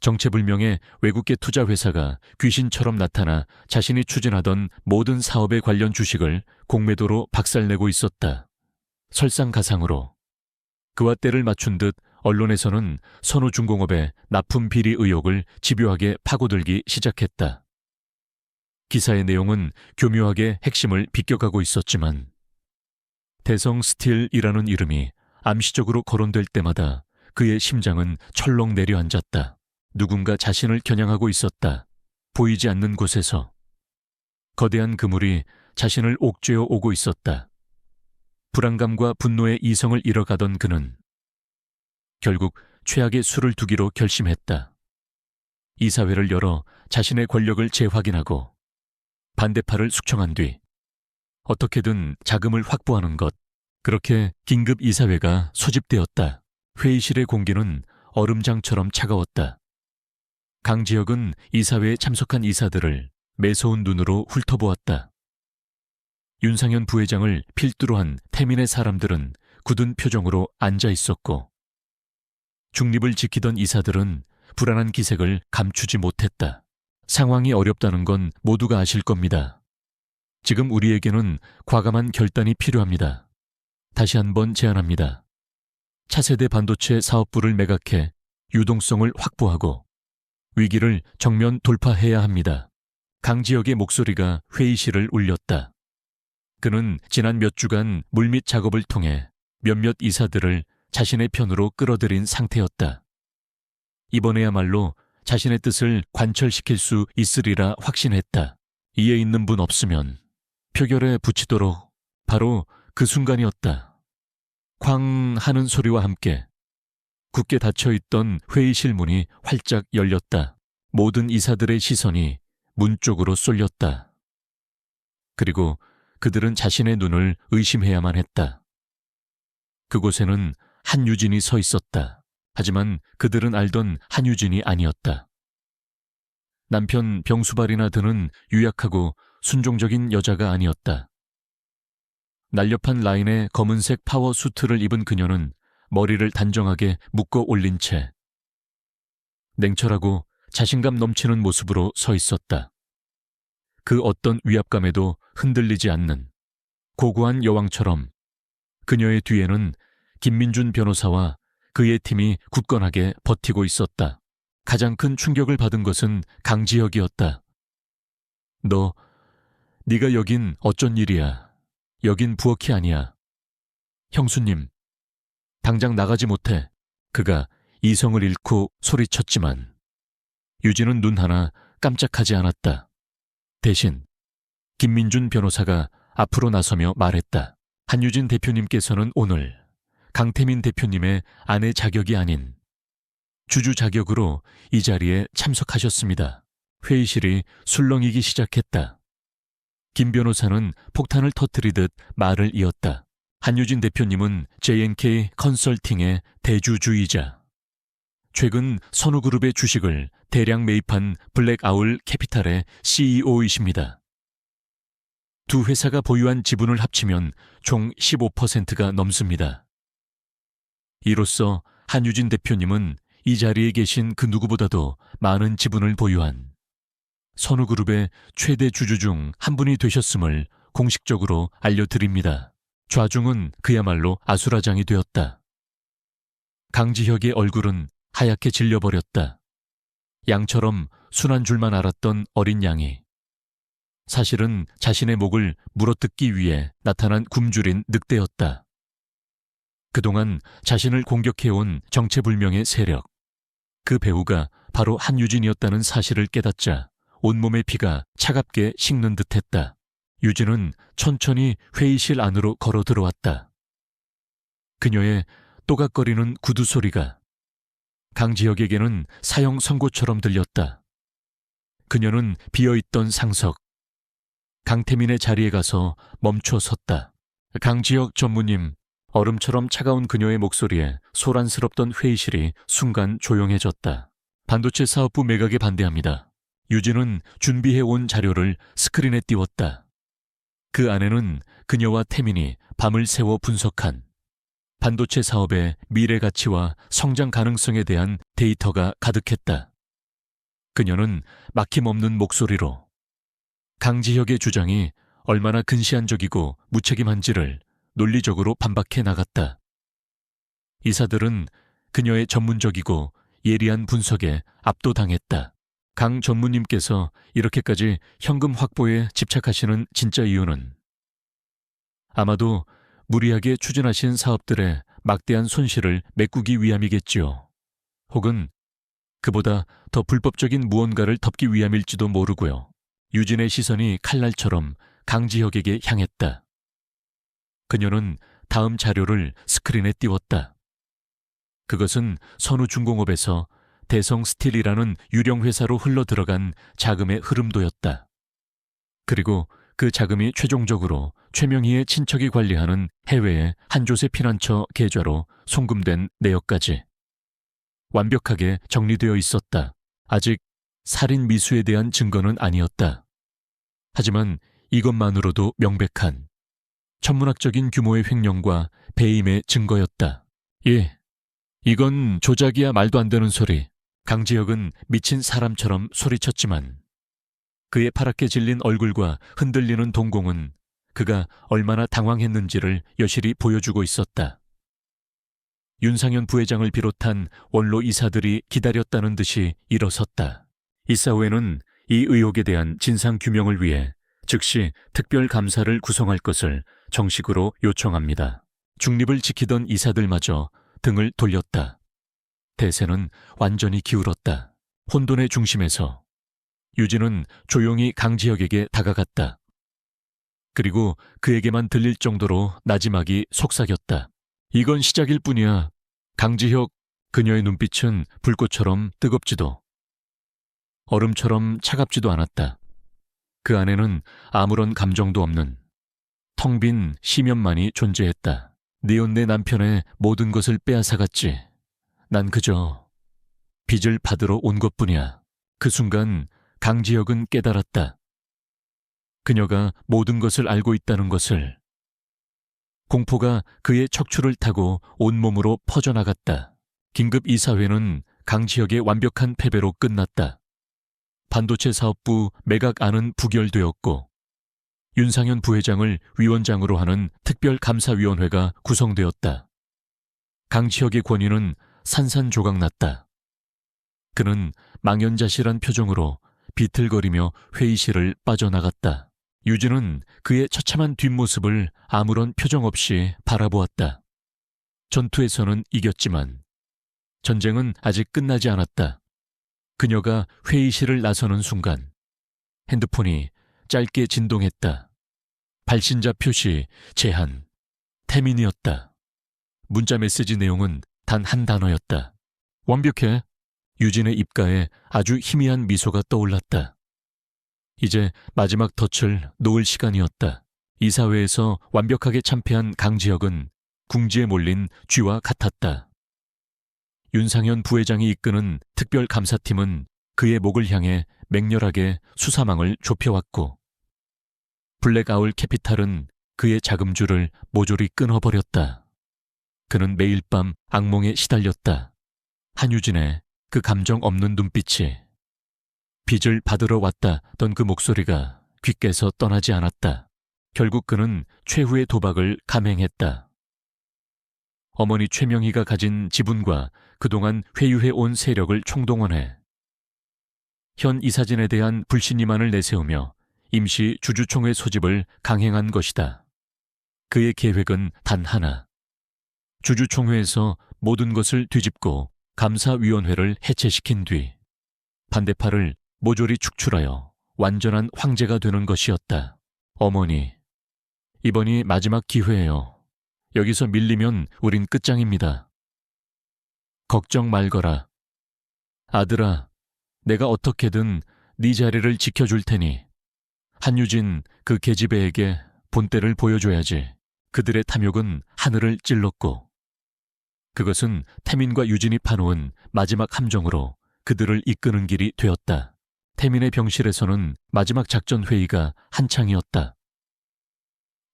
정체불명의 외국계 투자회사가 귀신처럼 나타나 자신이 추진하던 모든 사업에 관련 주식을 공매도로 박살내고 있었다. 설상가상으로. 그와 때를 맞춘 듯 언론에서는 선우중공업의 납품 비리 의혹을 집요하게 파고들기 시작했다. 기사의 내용은 교묘하게 핵심을 비껴가고 있었지만 대성스틸이라는 이름이 암시적으로 거론될 때마다 그의 심장은 철렁 내려앉았다. 누군가 자신을 겨냥하고 있었다. 보이지 않는 곳에서. 거대한 그물이 자신을 옥죄어 오고 있었다. 불안감과 분노의 이성을 잃어가던 그는 결국 최악의 수를 두기로 결심했다. 이사회를 열어 자신의 권력을 재확인하고 반대파를 숙청한 뒤 어떻게든 자금을 확보하는 것. 그렇게 긴급 이사회가 소집되었다. 회의실의 공기는 얼음장처럼 차가웠다. 강지혁은 이사회에 참석한 이사들을 매서운 눈으로 훑어보았다. 윤상현 부회장을 필두로 한 태민의 사람들은 굳은 표정으로 앉아 있었고 중립을 지키던 이사들은 불안한 기색을 감추지 못했다. 상황이 어렵다는 건 모두가 아실 겁니다. 지금 우리에게는 과감한 결단이 필요합니다. 다시 한번 제안합니다. 차세대 반도체 사업부를 매각해 유동성을 확보하고 위기를 정면 돌파해야 합니다. 강지혁의 목소리가 회의실을 울렸다. 그는 지난 몇 주간 물밑 작업을 통해 몇몇 이사들을 자신의 편으로 끌어들인 상태였다. 이번에야말로 자신의 뜻을 관철시킬 수 있으리라 확신했다. 이에 있는 분 없으면 표결에 붙이도록. 바로 그 순간이었다. 쾅 하는 소리와 함께 굳게 닫혀있던 회의실 문이 활짝 열렸다. 모든 이사들의 시선이 문 쪽으로 쏠렸다. 그리고 그들은 자신의 눈을 의심해야만 했다. 그곳에는 한유진이 서 있었다. 하지만 그들은 알던 한유진이 아니었다. 남편 병수발이나 드는 유약하고 순종적인 여자가 아니었다. 날렵한 라인의 검은색 파워 수트를 입은 그녀는 머리를 단정하게 묶어 올린 채 냉철하고 자신감 넘치는 모습으로 서 있었다. 그 어떤 위압감에도 흔들리지 않는 고고한 여왕처럼 그녀의 뒤에는 김민준 변호사와 그의 팀이 굳건하게 버티고 있었다. 가장 큰 충격을 받은 것은 강지혁이었다. 네가 여긴 어쩐 일이야. 여긴 부엌이 아니야. 형수님, 당장 나가지 못해. 그가 이성을 잃고 소리쳤지만 유진은 눈 하나 깜짝하지 않았다. 대신 김민준 변호사가 앞으로 나서며 말했다. 한유진 대표님께서는 오늘 강태민 대표님의 아내 자격이 아닌 주주 자격으로 이 자리에 참석하셨습니다. 회의실이 술렁이기 시작했다. 김 변호사는 폭탄을 터뜨리듯 말을 이었다. 한유진 대표님은 J&K 컨설팅의 대주주이자 최근 선우그룹의 주식을 대량 매입한 블랙아울 캐피탈의 CEO이십니다. 두 회사가 보유한 지분을 합치면 총 15%가 넘습니다. 이로써 한유진 대표님은 이 자리에 계신 그 누구보다도 많은 지분을 보유한 선우그룹의 최대 주주 중 한 분이 되셨음을 공식적으로 알려드립니다. 좌중은 그야말로 아수라장이 되었다. 강지혁의 얼굴은 하얗게 질려버렸다. 양처럼 순한 줄만 알았던 어린 양이 사실은 자신의 목을 물어뜯기 위해 나타난 굶주린 늑대였다. 그동안 자신을 공격해온 정체불명의 세력, 그 배우가 바로 한유진이었다는 사실을 깨닫자 온몸의 피가 차갑게 식는 듯했다. 유진은 천천히 회의실 안으로 걸어 들어왔다. 그녀의 또각거리는 구두 소리가 강지혁에게는 사형 선고처럼 들렸다. 그녀는 비어있던 상석, 강태민의 자리에 가서 멈춰 섰다. 강지혁 전무님, 얼음처럼 차가운 그녀의 목소리에 소란스럽던 회의실이 순간 조용해졌다. 반도체 사업부 매각에 반대합니다. 유진은 준비해온 자료를 스크린에 띄웠다. 그 안에는 그녀와 태민이 밤을 새워 분석한 반도체 사업의 미래 가치와 성장 가능성에 대한 데이터가 가득했다. 그녀는 막힘없는 목소리로 강지혁의 주장이 얼마나 근시안적이고 무책임한지를 논리적으로 반박해 나갔다. 이사들은 그녀의 전문적이고 예리한 분석에 압도당했다. 강 전무님께서 이렇게까지 현금 확보에 집착하시는 진짜 이유는 아마도 무리하게 추진하신 사업들의 막대한 손실을 메꾸기 위함이겠지요. 혹은 그보다 더 불법적인 무언가를 덮기 위함일지도 모르고요. 유진의 시선이 칼날처럼 강지혁에게 향했다. 그녀는 다음 자료를 스크린에 띄웠다. 그것은 선우중공업에서 대성스틸이라는 유령 회사로 흘러들어간 자금의 흐름도였다. 그리고 그 자금이 최종적으로 최명희의 친척이 관리하는 해외의 한조세 피난처 계좌로 송금된 내역까지 완벽하게 정리되어 있었다. 아직 살인 미수에 대한 증거는 아니었다. 하지만 이것만으로도 명백한 천문학적인 규모의 횡령과 배임의 증거였다. 예, 이건 조작이야 말도 안 되는 소리. 강지혁은 미친 사람처럼 소리쳤지만 그의 파랗게 질린 얼굴과 흔들리는 동공은 그가 얼마나 당황했는지를 여실히 보여주고 있었다. 윤상현 부회장을 비롯한 원로 이사들이 기다렸다는 듯이 일어섰다. 이사회는 이 의혹에 대한 진상규명을 위해 즉시 특별감사를 구성할 것을 정식으로 요청합니다. 중립을 지키던 이사들마저 등을 돌렸다. 대세는 완전히 기울었다. 혼돈의 중심에서 유진은 조용히 강지혁에게 다가갔다. 그리고 그에게만 들릴 정도로 나지막이 속삭였다. 이건 시작일 뿐이야. 강지혁, 그녀의 눈빛은 불꽃처럼 뜨겁지도 얼음처럼 차갑지도 않았다. 그 안에는 아무런 감정도 없는 텅 빈 심연만이 존재했다. 네온 내 남편의 모든 것을 빼앗아갔지. 난 그저 빚을 받으러 온 것뿐이야. 그 순간 강지혁은 깨달았다. 그녀가 모든 것을 알고 있다는 것을. 공포가 그의 척추를 타고 온몸으로 퍼져나갔다. 긴급 이사회는 강지혁의 완벽한 패배로 끝났다. 반도체 사업부 매각안은 부결되었고 윤상현 부회장을 위원장으로 하는 특별감사위원회가 구성되었다. 강지혁의 권위는 산산조각났다. 그는 망연자실한 표정으로 비틀거리며 회의실을 빠져나갔다. 유진은 그의 처참한 뒷모습을 아무런 표정 없이 바라보았다. 전투에서는 이겼지만 전쟁은 아직 끝나지 않았다. 그녀가 회의실을 나서는 순간 핸드폰이 짧게 진동했다. 발신자 표시, 제한, 태민이었다. 문자 메시지 내용은 단 한 단어였다. 완벽해. 유진의 입가에 아주 희미한 미소가 떠올랐다. 이제 마지막 덫을 놓을 시간이었다. 이사회에서 완벽하게 참패한 강지혁은 궁지에 몰린 쥐와 같았다. 윤상현 부회장이 이끄는 특별감사팀은 그의 목을 향해 맹렬하게 수사망을 좁혀왔고 블랙아울 캐피탈은 그의 자금줄을 모조리 끊어버렸다. 그는 매일 밤 악몽에 시달렸다. 한유진의 그 감정 없는 눈빛이, 빚을 받으러 왔다던 그 목소리가 귓께서 떠나지 않았다. 결국 그는 최후의 도박을 감행했다. 어머니 최명희가 가진 지분과 그동안 회유해온 세력을 총동원해 현 이사진에 대한 불신임안을 내세우며 임시 주주총회 소집을 강행한 것이다. 그의 계획은 단 하나. 주주총회에서 모든 것을 뒤집고 감사위원회를 해체시킨 뒤 반대파를 모조리 축출하여 완전한 황제가 되는 것이었다. 어머니, 이번이 마지막 기회예요. 여기서 밀리면 우린 끝장입니다. 걱정 말거라. 아들아, 내가 어떻게든 네 자리를 지켜줄 테니 한유진 그 계집애에게 본때를 보여줘야지. 그들의 탐욕은 하늘을 찔렀고 그것은 태민과 유진이 파놓은 마지막 함정으로 그들을 이끄는 길이 되었다. 태민의 병실에서는 마지막 작전 회의가 한창이었다.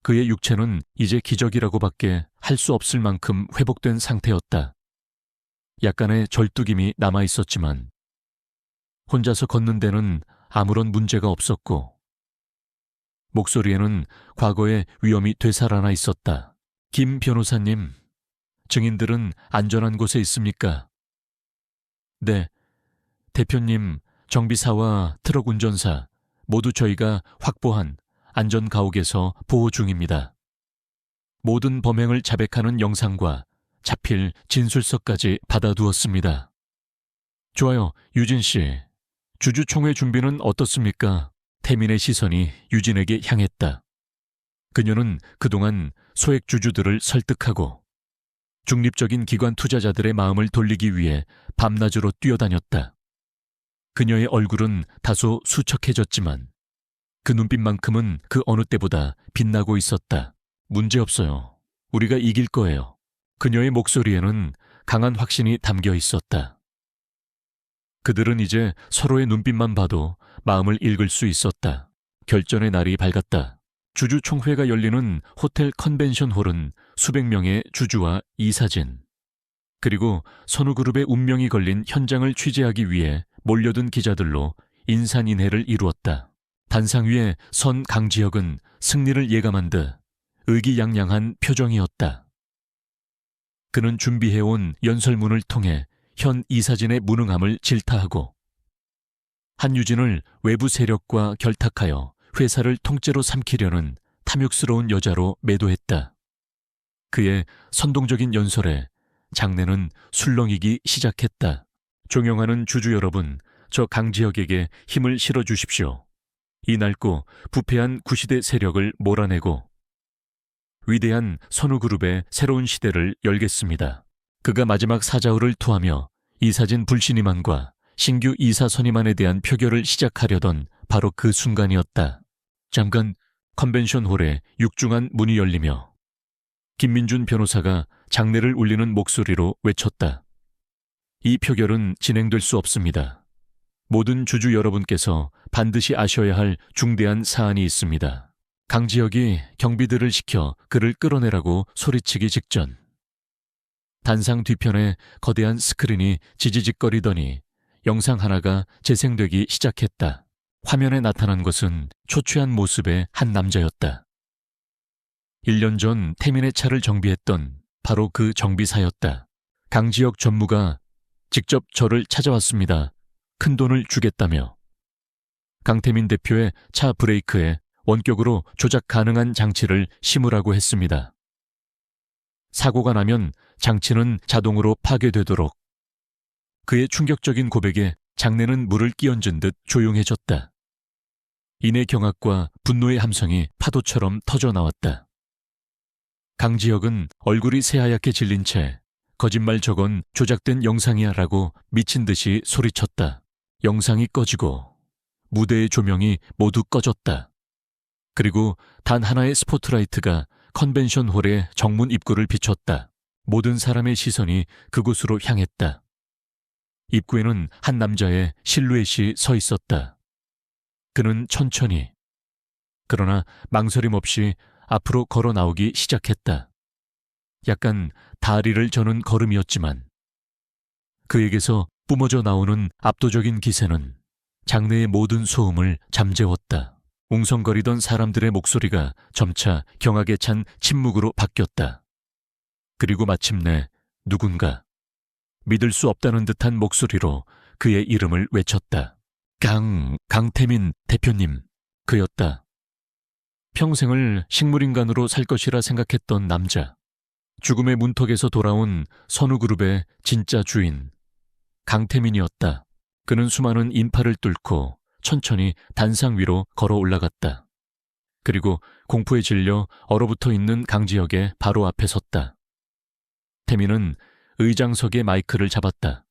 그의 육체는 이제 기적이라고밖에 할 수 없을 만큼 회복된 상태였다. 약간의 절뚝임이 남아있었지만 혼자서 걷는 데는 아무런 문제가 없었고 목소리에는 과거의 위험이 되살아나 있었다. 김 변호사님, 증인들은 안전한 곳에 있습니까? 네, 대표님, 정비사와 트럭 운전사 모두 저희가 확보한 안전가옥에서 보호 중입니다. 모든 범행을 자백하는 영상과 자필 진술서까지 받아두었습니다. 좋아요, 유진 씨. 주주총회 준비는 어떻습니까? 태민의 시선이 유진에게 향했다. 그녀는 그동안 소액 주주들을 설득하고 중립적인 기관 투자자들의 마음을 돌리기 위해 밤낮으로 뛰어다녔다. 그녀의 얼굴은 다소 수척해졌지만 그 눈빛만큼은 그 어느 때보다 빛나고 있었다. 문제없어요. 우리가 이길 거예요. 그녀의 목소리에는 강한 확신이 담겨 있었다. 그들은 이제 서로의 눈빛만 봐도 마음을 읽을 수 있었다. 결전의 날이 밝았다. 주주총회가 열리는 호텔 컨벤션 홀은 수백 명의 주주와 이사진, 그리고 선우그룹의 운명이 걸린 현장을 취재하기 위해 몰려든 기자들로 인산인해를 이루었다. 단상 위에 선 강지혁은 승리를 예감한 듯 의기양양한 표정이었다. 그는 준비해온 연설문을 통해 현 이사진의 무능함을 질타하고 한유진을 외부 세력과 결탁하여 회사를 통째로 삼키려는 탐욕스러운 여자로 매도했다. 그의 선동적인 연설에 장내는 술렁이기 시작했다. 존경하는 주주 여러분, 저 강지혁에게 힘을 실어주십시오. 이 낡고 부패한 구시대 세력을 몰아내고 위대한 선우그룹의 새로운 시대를 열겠습니다. 그가 마지막 사자후를 토하며 이사진 불신임안과 신규 이사 선임안에 대한 표결을 시작하려던 바로 그 순간이었다. 잠깐 컨벤션홀에 육중한 문이 열리며 김민준 변호사가 장내를 울리는 목소리로 외쳤다. 이 표결은 진행될 수 없습니다. 모든 주주 여러분께서 반드시 아셔야 할 중대한 사안이 있습니다. 강지혁이 경비들을 시켜 그를 끌어내라고 소리치기 직전 단상 뒤편에 거대한 스크린이 지지직거리더니 영상 하나가 재생되기 시작했다. 화면에 나타난 것은 초췌한 모습의 한 남자였다. 1년 전 태민의 차를 정비했던 바로 그 정비사였다. 강지혁 전무가 직접 저를 찾아왔습니다. 큰 돈을 주겠다며. 강태민 대표의 차 브레이크에 원격으로 조작 가능한 장치를 심으라고 했습니다. 사고가 나면 장치는 자동으로 파괴되도록. 그의 충격적인 고백에 장내는 물을 끼얹은 듯 조용해졌다. 인의 경악과 분노의 함성이 파도처럼 터져나왔다. 강지혁은 얼굴이 새하얗게 질린 채 거짓말 저건 조작된 영상이야 라고 미친 듯이 소리쳤다. 영상이 꺼지고 무대의 조명이 모두 꺼졌다. 그리고 단 하나의 스포트라이트가 컨벤션 홀의 정문 입구를 비췄다. 모든 사람의 시선이 그곳으로 향했다. 입구에는 한 남자의 실루엣이 서 있었다. 그는 천천히, 그러나 망설임 없이 앞으로 걸어 나오기 시작했다. 약간 다리를 저는 걸음이었지만 그에게서 뿜어져 나오는 압도적인 기세는 장내의 모든 소음을 잠재웠다. 웅성거리던 사람들의 목소리가 점차 경악에 찬 침묵으로 바뀌었다. 그리고 마침내 누군가 믿을 수 없다는 듯한 목소리로 그의 이름을 외쳤다. 강태민 대표님, 그였다. 평생을 식물인간으로 살 것이라 생각했던 남자. 죽음의 문턱에서 돌아온 선우그룹의 진짜 주인, 강태민이었다. 그는 수많은 인파를 뚫고 천천히 단상 위로 걸어 올라갔다. 그리고 공포에 질려 얼어붙어 있는 강지혁의 바로 앞에 섰다. 태민은 의장석의 마이크를 잡았다.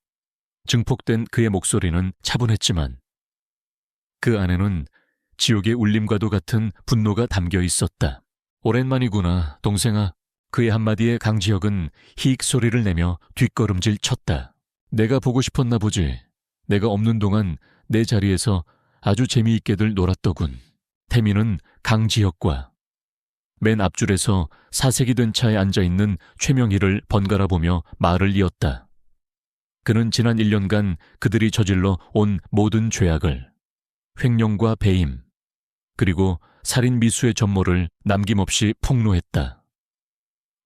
증폭된 그의 목소리는 차분했지만 그 안에는 지옥의 울림과도 같은 분노가 담겨 있었다. 오랜만이구나, 동생아. 그의 한마디에 강지혁은 히익 소리를 내며 뒷걸음질 쳤다. 내가 보고 싶었나 보지. 내가 없는 동안 내 자리에서 아주 재미있게들 놀았더군. 태민은 강지혁과 맨 앞줄에서 사색이 된 차에 앉아있는 최명희를 번갈아 보며 말을 이었다. 그는 지난 1년간 그들이 저질러 온 모든 죄악을, 횡령과 배임, 그리고 살인 미수의 전모를 남김없이 폭로했다.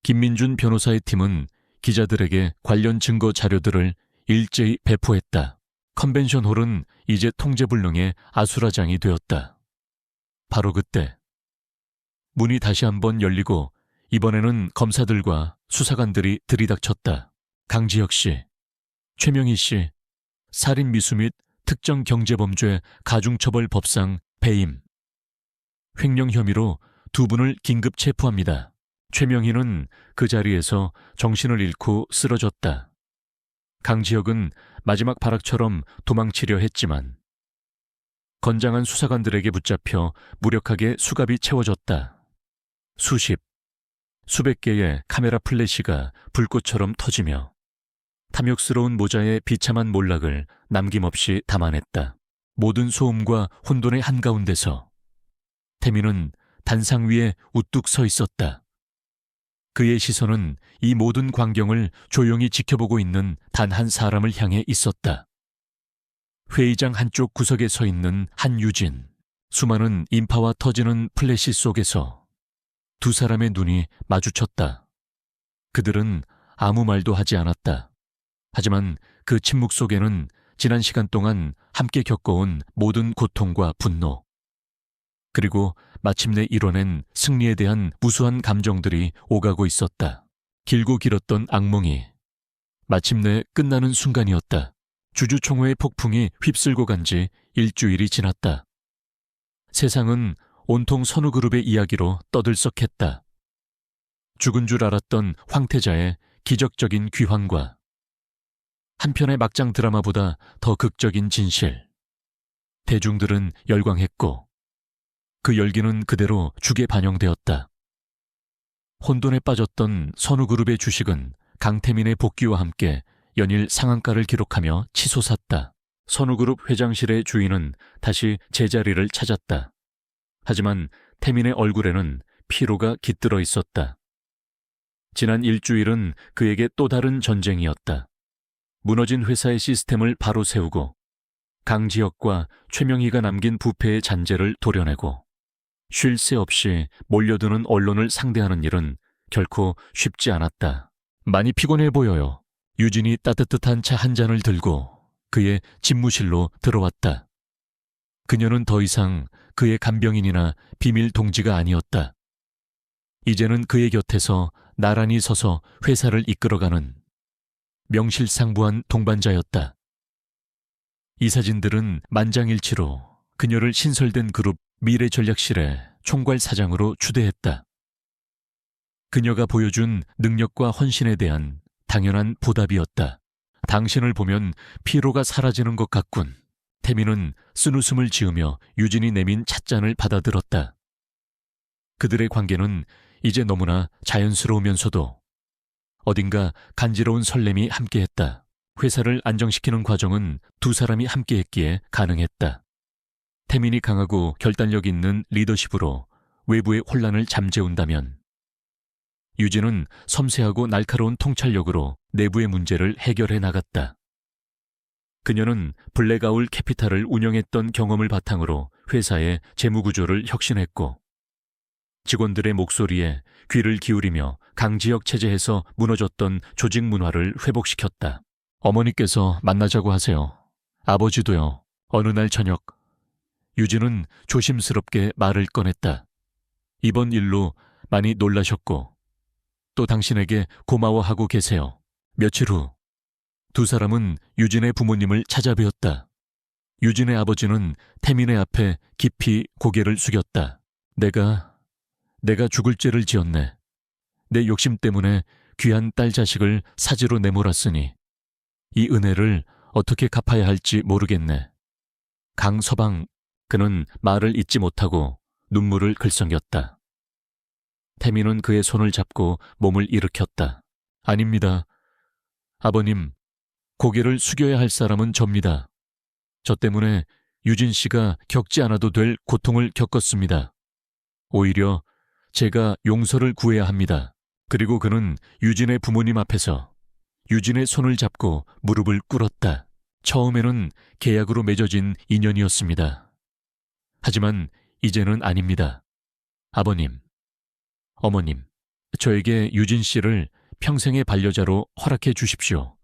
김민준 변호사의 팀은 기자들에게 관련 증거 자료들을 일제히 배포했다. 컨벤션홀은 이제 통제불능의 아수라장이 되었다. 바로 그때 문이 다시 한번 열리고 이번에는 검사들과 수사관들이 들이닥쳤다. 강지혁 씨, 최명희 씨, 살인 미수 및 특정 경제범죄 가중처벌법상 배임, 횡령 혐의로 두 분을 긴급 체포합니다. 최명희는 그 자리에서 정신을 잃고 쓰러졌다. 강지혁은 마지막 발악처럼 도망치려 했지만 건장한 수사관들에게 붙잡혀 무력하게 수갑이 채워졌다. 수백 개의 카메라 플래시가 불꽃처럼 터지며 탐욕스러운 모자의 비참한 몰락을 남김없이 담아냈다. 모든 소음과 혼돈의 한가운데서 태민은 단상 위에 우뚝 서 있었다. 그의 시선은 이 모든 광경을 조용히 지켜보고 있는 단 한 사람을 향해 있었다. 회의장 한쪽 구석에 서 있는 한유진. 수많은 인파와 터지는 플래시 속에서 두 사람의 눈이 마주쳤다. 그들은 아무 말도 하지 않았다. 하지만 그 침묵 속에는 지난 시간 동안 함께 겪어온 모든 고통과 분노, 그리고 마침내 이뤄낸 승리에 대한 무수한 감정들이 오가고 있었다. 길고 길었던 악몽이 마침내 끝나는 순간이었다. 주주총회의 폭풍이 휩쓸고 간 지 일주일이 지났다. 세상은 온통 선우그룹의 이야기로 떠들썩했다. 죽은 줄 알았던 황태자의 기적적인 귀환과 한편의 막장 드라마보다 더 극적인 진실. 대중들은 열광했고 그 열기는 그대로 죽에 반영되었다. 혼돈에 빠졌던 선우그룹의 주식은 강태민의 복귀와 함께 연일 상한가를 기록하며 치솟았다. 선우그룹 회장실의 주인은 다시 제자리를 찾았다. 하지만 태민의 얼굴에는 피로가 깃들어 있었다. 지난 일주일은 그에게 또 다른 전쟁이었다. 무너진 회사의 시스템을 바로 세우고 강지혁과 최명희가 남긴 부패의 잔재를 도려내고 쉴 새 없이 몰려드는 언론을 상대하는 일은 결코 쉽지 않았다. 많이 피곤해 보여요. 유진이 따뜻한 차 한 잔을 들고 그의 집무실로 들어왔다. 그녀는 더 이상 그의 간병인이나 비밀 동지가 아니었다. 이제는 그의 곁에서 나란히 서서 회사를 이끌어가는 명실상부한 동반자였다. 이 사진들은 만장일치로 그녀를 신설된 그룹 미래전략실의 총괄 사장으로 추대했다. 그녀가 보여준 능력과 헌신에 대한 당연한 보답이었다. 당신을 보면 피로가 사라지는 것 같군. 태민은 쓴웃음을 지으며 유진이 내민 찻잔을 받아들었다. 그들의 관계는 이제 너무나 자연스러우면서도 어딘가 간지러운 설렘이 함께했다. 회사를 안정시키는 과정은 두 사람이 함께했기에 가능했다. 태민이 강하고 결단력 있는 리더십으로 외부의 혼란을 잠재운다면 유진은 섬세하고 날카로운 통찰력으로 내부의 문제를 해결해 나갔다. 그녀는 블랙아울 캐피탈을 운영했던 경험을 바탕으로 회사의 재무구조를 혁신했고 직원들의 목소리에 귀를 기울이며 강지역 체제에서 무너졌던 조직 문화를 회복시켰다. 어머니께서 만나자고 하세요. 아버지도요. 어느 날 저녁 유진은 조심스럽게 말을 꺼냈다. 이번 일로 많이 놀라셨고 또 당신에게 고마워하고 계세요. 며칠 후 두 사람은 유진의 부모님을 찾아뵈었다. 유진의 아버지는 태민의 앞에 깊이 고개를 숙였다. 내가 죽을 죄를 지었네. 내 욕심 때문에 귀한 딸 자식을 사지로 내몰았으니 이 은혜를 어떻게 갚아야 할지 모르겠네. 강서방, 그는 말을 잇지 못하고 눈물을 글썽였다. 태민은 그의 손을 잡고 몸을 일으켰다. 아닙니다. 아버님, 고개를 숙여야 할 사람은 접니다. 저 때문에 유진 씨가 겪지 않아도 될 고통을 겪었습니다. 오히려 제가 용서를 구해야 합니다. 그리고 그는 유진의 부모님 앞에서 유진의 손을 잡고 무릎을 꿇었다. 처음에는 계약으로 맺어진 인연이었습니다. 하지만 이제는 아닙니다. 아버님, 어머님, 저에게 유진 씨를 평생의 반려자로 허락해 주십시오.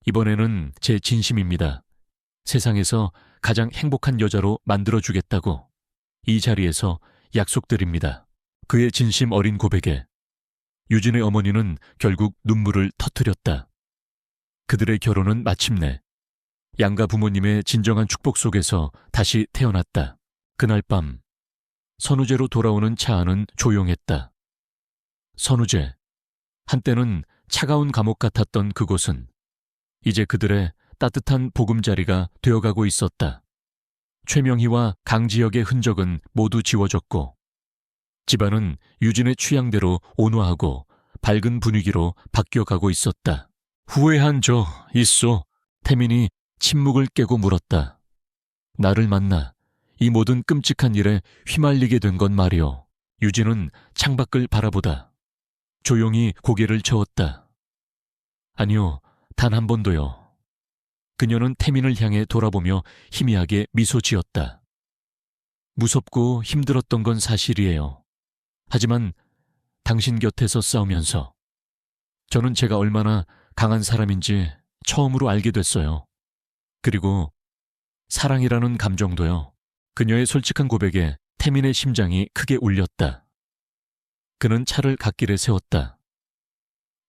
이번에는 제 진심입니다. 세상에서 가장 행복한 여자로 만들어주겠다고 이 자리에서 약속드립니다. 그의 진심 어린 고백에 유진의 어머니는 결국 눈물을 터뜨렸다. 그들의 결혼은 마침내 양가 부모님의 진정한 축복 속에서 다시 태어났다. 그날 밤 선우제로 돌아오는 차 안은 조용했다. 선우제, 한때는 차가운 감옥 같았던 그곳은 이제 그들의 따뜻한 보금자리가 되어가고 있었다. 최명희와 강지혁의 흔적은 모두 지워졌고 집안은 유진의 취향대로 온화하고 밝은 분위기로 바뀌어가고 있었다. 후회한 저 있소. 태민이 침묵을 깨고 물었다. 나를 만나 이 모든 끔찍한 일에 휘말리게 된 건 말이오. 유진은 창밖을 바라보다 조용히 고개를 저었다. 아니요, 단 한 번도요. 그녀는 태민을 향해 돌아보며 희미하게 미소 지었다. 무섭고 힘들었던 건 사실이에요. 하지만 당신 곁에서 싸우면서 저는 제가 얼마나 강한 사람인지 처음으로 알게 됐어요. 그리고 사랑이라는 감정도요. 그녀의 솔직한 고백에 태민의 심장이 크게 울렸다. 그는 차를 갓길에 세웠다.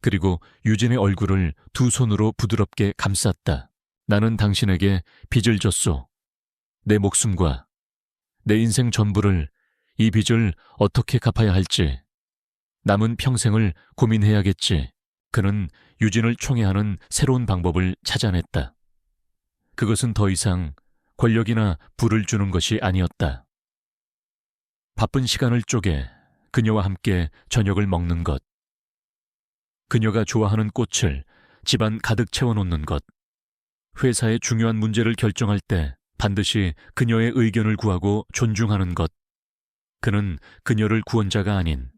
그리고 유진의 얼굴을 두 손으로 부드럽게 감쌌다. 나는 당신에게 빚을 졌소. 내 목숨과 내 인생 전부를, 이 빚을 어떻게 갚아야 할지 남은 평생을 고민해야겠지. 그는 유진을 총애하는 새로운 방법을 찾아냈다. 그것은 더 이상 권력이나 부를 주는 것이 아니었다. 바쁜 시간을 쪼개 그녀와 함께 저녁을 먹는 것. 그녀가 좋아하는 꽃을 집안 가득 채워놓는 것. 회사의 중요한 문제를 결정할 때 반드시 그녀의 의견을 구하고 존중하는 것. 그는 그녀를 구원자가 아닌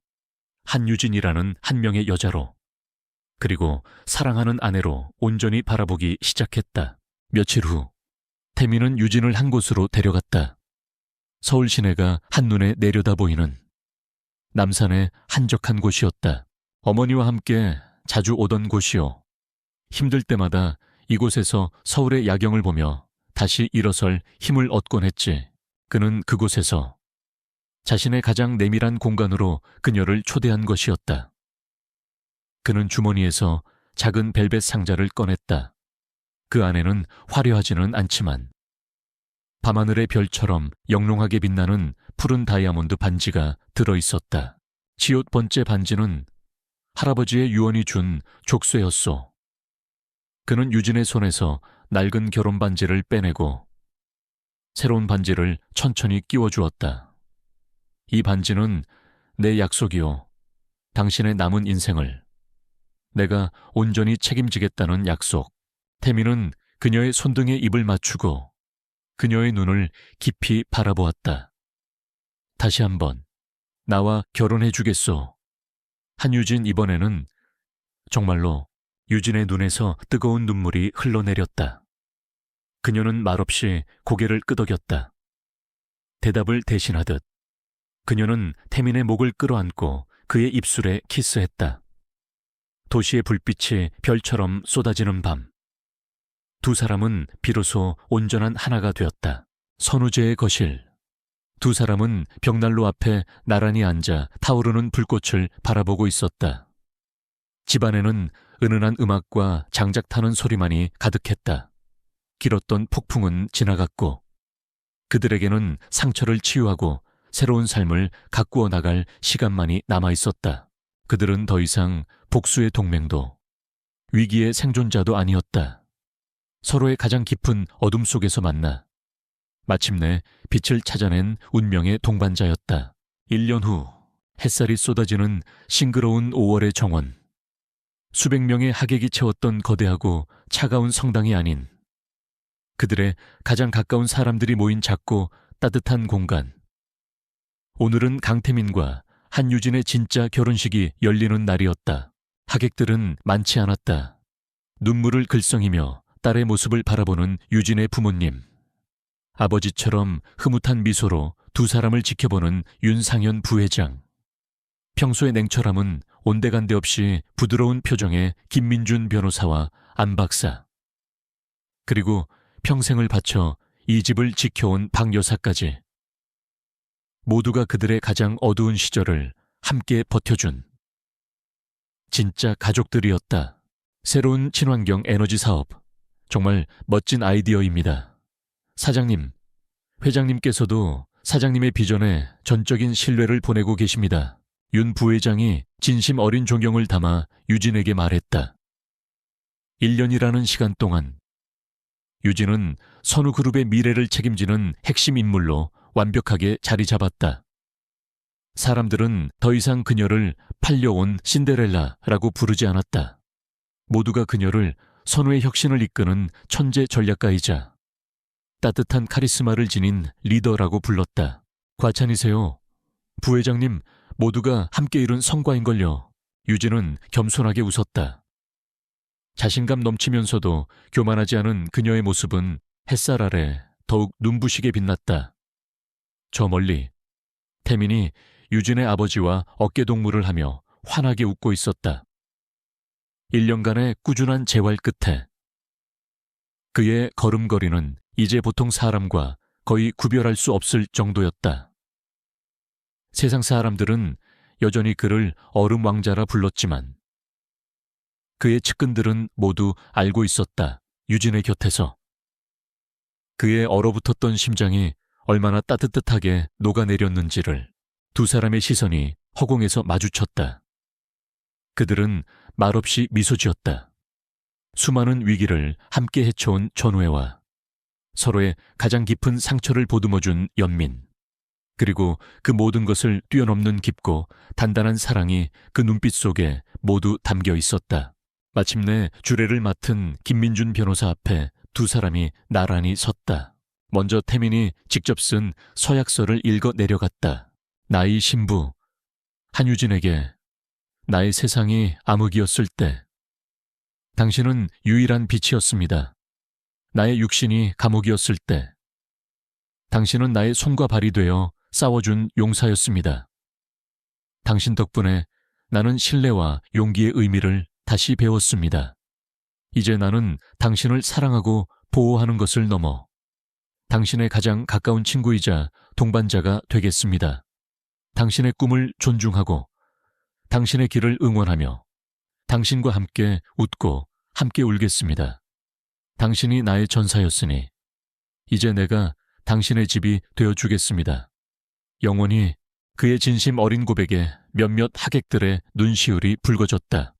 한유진이라는 한 명의 여자로, 그리고 사랑하는 아내로 온전히 바라보기 시작했다. 며칠 후 태민은 유진을 한 곳으로 데려갔다. 서울 시내가 한눈에 내려다 보이는 남산의 한적한 곳이었다. 어머니와 함께 자주 오던 곳이요. 힘들 때마다 이곳에서 서울의 야경을 보며 다시 일어설 힘을 얻곤 했지. 그는 그곳에서 자신의 가장 내밀한 공간으로 그녀를 초대한 것이었다. 그는 주머니에서 작은 벨벳 상자를 꺼냈다. 그 안에는 화려하지는 않지만 밤하늘의 별처럼 영롱하게 빛나는 푸른 다이아몬드 반지가 들어있었다. 지옷 번째 반지는 할아버지의 유언이 준 족쇄였소. 그는 유진의 손에서 낡은 결혼 반지를 빼내고 새로운 반지를 천천히 끼워주었다. 이 반지는 내 약속이요. 당신의 남은 인생을 내가 온전히 책임지겠다는 약속. 태민은 그녀의 손등에 입을 맞추고 그녀의 눈을 깊이 바라보았다. 다시 한번 나와 결혼해 주겠소. 한유진, 이번에는 정말로 유진의 눈에서 뜨거운 눈물이 흘러내렸다. 그녀는 말없이 고개를 끄덕였다. 대답을 대신하듯 그녀는 태민의 목을 끌어안고 그의 입술에 키스했다. 도시의 불빛이 별처럼 쏟아지는 밤. 두 사람은 비로소 온전한 하나가 되었다. 선우재의 거실. 두 사람은 벽난로 앞에 나란히 앉아 타오르는 불꽃을 바라보고 있었다. 집안에는 은은한 음악과 장작 타는 소리만이 가득했다. 길었던 폭풍은 지나갔고 그들에게는 상처를 치유하고 새로운 삶을 가꾸어 나갈 시간만이 남아있었다. 그들은 더 이상 복수의 동맹도 위기의 생존자도 아니었다. 서로의 가장 깊은 어둠 속에서 만나 마침내 빛을 찾아낸 운명의 동반자였다. 1년 후 햇살이 쏟아지는 싱그러운 5월의 정원. 수백 명의 하객이 채웠던 거대하고 차가운 성당이 아닌 그들의 가장 가까운 사람들이 모인 작고 따뜻한 공간. 오늘은 강태민과 한유진의 진짜 결혼식이 열리는 날이었다. 하객들은 많지 않았다. 눈물을 글썽이며 딸의 모습을 바라보는 유진의 부모님. 아버지처럼 흐뭇한 미소로 두 사람을 지켜보는 윤상현 부회장. 평소의 냉철함은 온데간데 없이 부드러운 표정의 김민준 변호사와 안 박사. 그리고 평생을 바쳐 이 집을 지켜온 박 여사까지. 모두가 그들의 가장 어두운 시절을 함께 버텨준 진짜 가족들이었다. 새로운 친환경 에너지 사업. 정말 멋진 아이디어입니다. 사장님, 회장님께서도 사장님의 비전에 전적인 신뢰를 보내고 계십니다. 윤 부회장이 진심 어린 존경을 담아 유진에게 말했다. 1년이라는 시간 동안 유진은 선우그룹의 미래를 책임지는 핵심 인물로 완벽하게 자리 잡았다. 사람들은 더 이상 그녀를 팔려온 신데렐라라고 부르지 않았다. 모두가 그녀를 선우의 혁신을 이끄는 천재 전략가이자 따뜻한 카리스마를 지닌 리더라고 불렀다. 과찬이세요. 부회장님, 모두가 함께 이룬 성과인걸요. 유진은 겸손하게 웃었다. 자신감 넘치면서도 교만하지 않은 그녀의 모습은 햇살 아래 더욱 눈부시게 빛났다. 저 멀리 태민이 유진의 아버지와 어깨동무를 하며 환하게 웃고 있었다. 1년간의 꾸준한 재활 끝에 그의 걸음걸이는 이제 보통 사람과 거의 구별할 수 없을 정도였다. 세상 사람들은 여전히 그를 얼음 왕자라 불렀지만 그의 측근들은 모두 알고 있었다. 유진의 곁에서 그의 얼어붙었던 심장이 얼마나 따뜻하게 녹아내렸는지를. 두 사람의 시선이 허공에서 마주쳤다. 그들은 말없이 미소 지었다. 수많은 위기를 함께 헤쳐온 전우애와 서로의 가장 깊은 상처를 보듬어준 연민, 그리고 그 모든 것을 뛰어넘는 깊고 단단한 사랑이 그 눈빛 속에 모두 담겨 있었다. 마침내 주례를 맡은 김민준 변호사 앞에 두 사람이 나란히 섰다. 먼저 태민이 직접 쓴 서약서를 읽어 내려갔다. 나의 신부 한유진에게 나의 세상이 암흑이었을 때 당신은 유일한 빛이었습니다. 나의 육신이 감옥이었을 때 당신은 나의 손과 발이 되어 싸워준 용사였습니다. 당신 덕분에 나는 신뢰와 용기의 의미를 다시 배웠습니다. 이제 나는 당신을 사랑하고 보호하는 것을 넘어 당신의 가장 가까운 친구이자 동반자가 되겠습니다. 당신의 꿈을 존중하고 당신의 길을 응원하며 당신과 함께 웃고 함께 울겠습니다. 당신이 나의 전사였으니 이제 내가 당신의 집이 되어주겠습니다. 영원히. 그의 진심 어린 고백에 몇몇 하객들의 눈시울이 붉어졌다.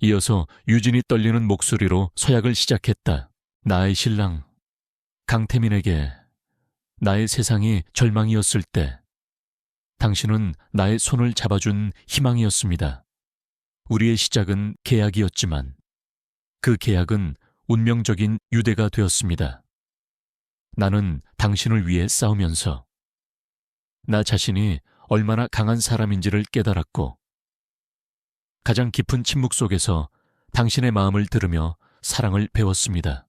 이어서 유진이 떨리는 목소리로 서약을 시작했다. 나의 신랑 강태민에게 나의 세상이 절망이었을 때 당신은 나의 손을 잡아준 희망이었습니다. 우리의 시작은 계약이었지만 그 계약은 운명적인 유대가 되었습니다. 나는 당신을 위해 싸우면서 나 자신이 얼마나 강한 사람인지를 깨달았고 가장 깊은 침묵 속에서 당신의 마음을 들으며 사랑을 배웠습니다.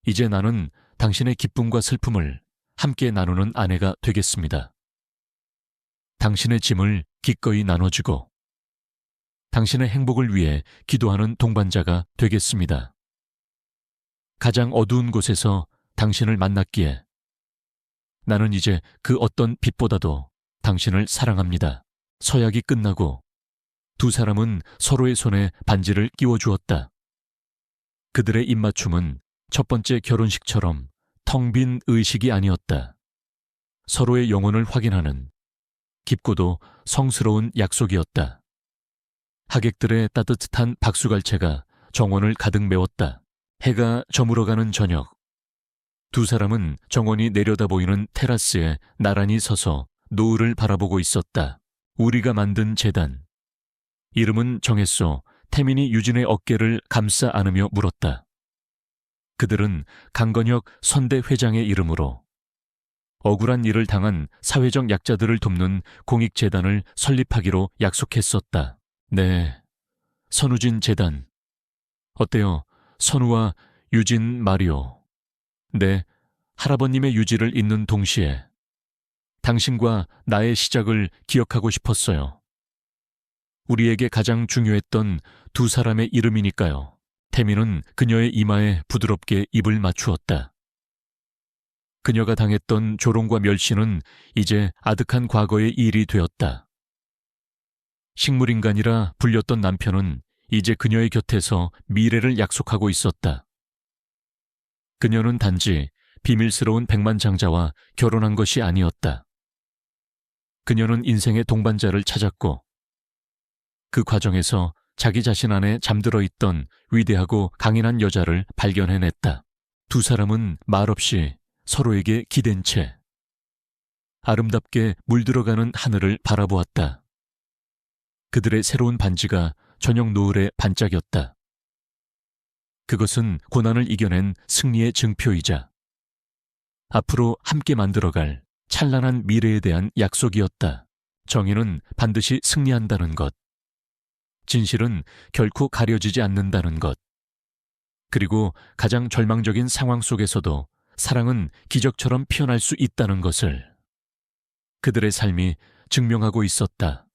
이제 나는 당신의 기쁨과 슬픔을 함께 나누는 아내가 되겠습니다. 당신의 짐을 기꺼이 나눠주고 당신의 행복을 위해 기도하는 동반자가 되겠습니다. 가장 어두운 곳에서 당신을 만났기에 나는 이제 그 어떤 빛보다도 당신을 사랑합니다. 서약이 끝나고 두 사람은 서로의 손에 반지를 끼워주었다. 그들의 입맞춤은 첫 번째 결혼식처럼 텅 빈 의식이 아니었다. 서로의 영혼을 확인하는 깊고도 성스러운 약속이었다. 하객들의 따뜻한 박수갈채가 정원을 가득 메웠다. 해가 저물어가는 저녁, 두 사람은 정원이 내려다 보이는 테라스에 나란히 서서 노을을 바라보고 있었다. 우리가 만든 재단. 이름은 정했소. 태민이 유진의 어깨를 감싸 안으며 물었다. 그들은 강건혁 선대 회장의 이름으로 억울한 일을 당한 사회적 약자들을 돕는 공익재단을 설립하기로 약속했었다. 네, 선우진 재단. 어때요? 선우와 유진 마리오. 네, 할아버님의 유지를 잇는 동시에 당신과 나의 시작을 기억하고 싶었어요. 우리에게 가장 중요했던 두 사람의 이름이니까요. 태민은 그녀의 이마에 부드럽게 입을 맞추었다. 그녀가 당했던 조롱과 멸시는 이제 아득한 과거의 일이 되었다. 식물인간이라 불렸던 남편은 이제 그녀의 곁에서 미래를 약속하고 있었다. 그녀는 단지 비밀스러운 백만장자와 결혼한 것이 아니었다. 그녀는 인생의 동반자를 찾았고 그 과정에서 자기 자신 안에 잠들어 있던 위대하고 강인한 여자를 발견해냈다. 두 사람은 말없이 서로에게 기댄 채 아름답게 물들어가는 하늘을 바라보았다. 그들의 새로운 반지가 저녁 노을에 반짝였다. 그것은 고난을 이겨낸 승리의 증표이자 앞으로 함께 만들어갈 찬란한 미래에 대한 약속이었다. 정의는 반드시 승리한다는 것. 진실은 결코 가려지지 않는다는 것. 그리고 가장 절망적인 상황 속에서도 사랑은 기적처럼 피어날 수 있다는 것을 그들의 삶이 증명하고 있었다.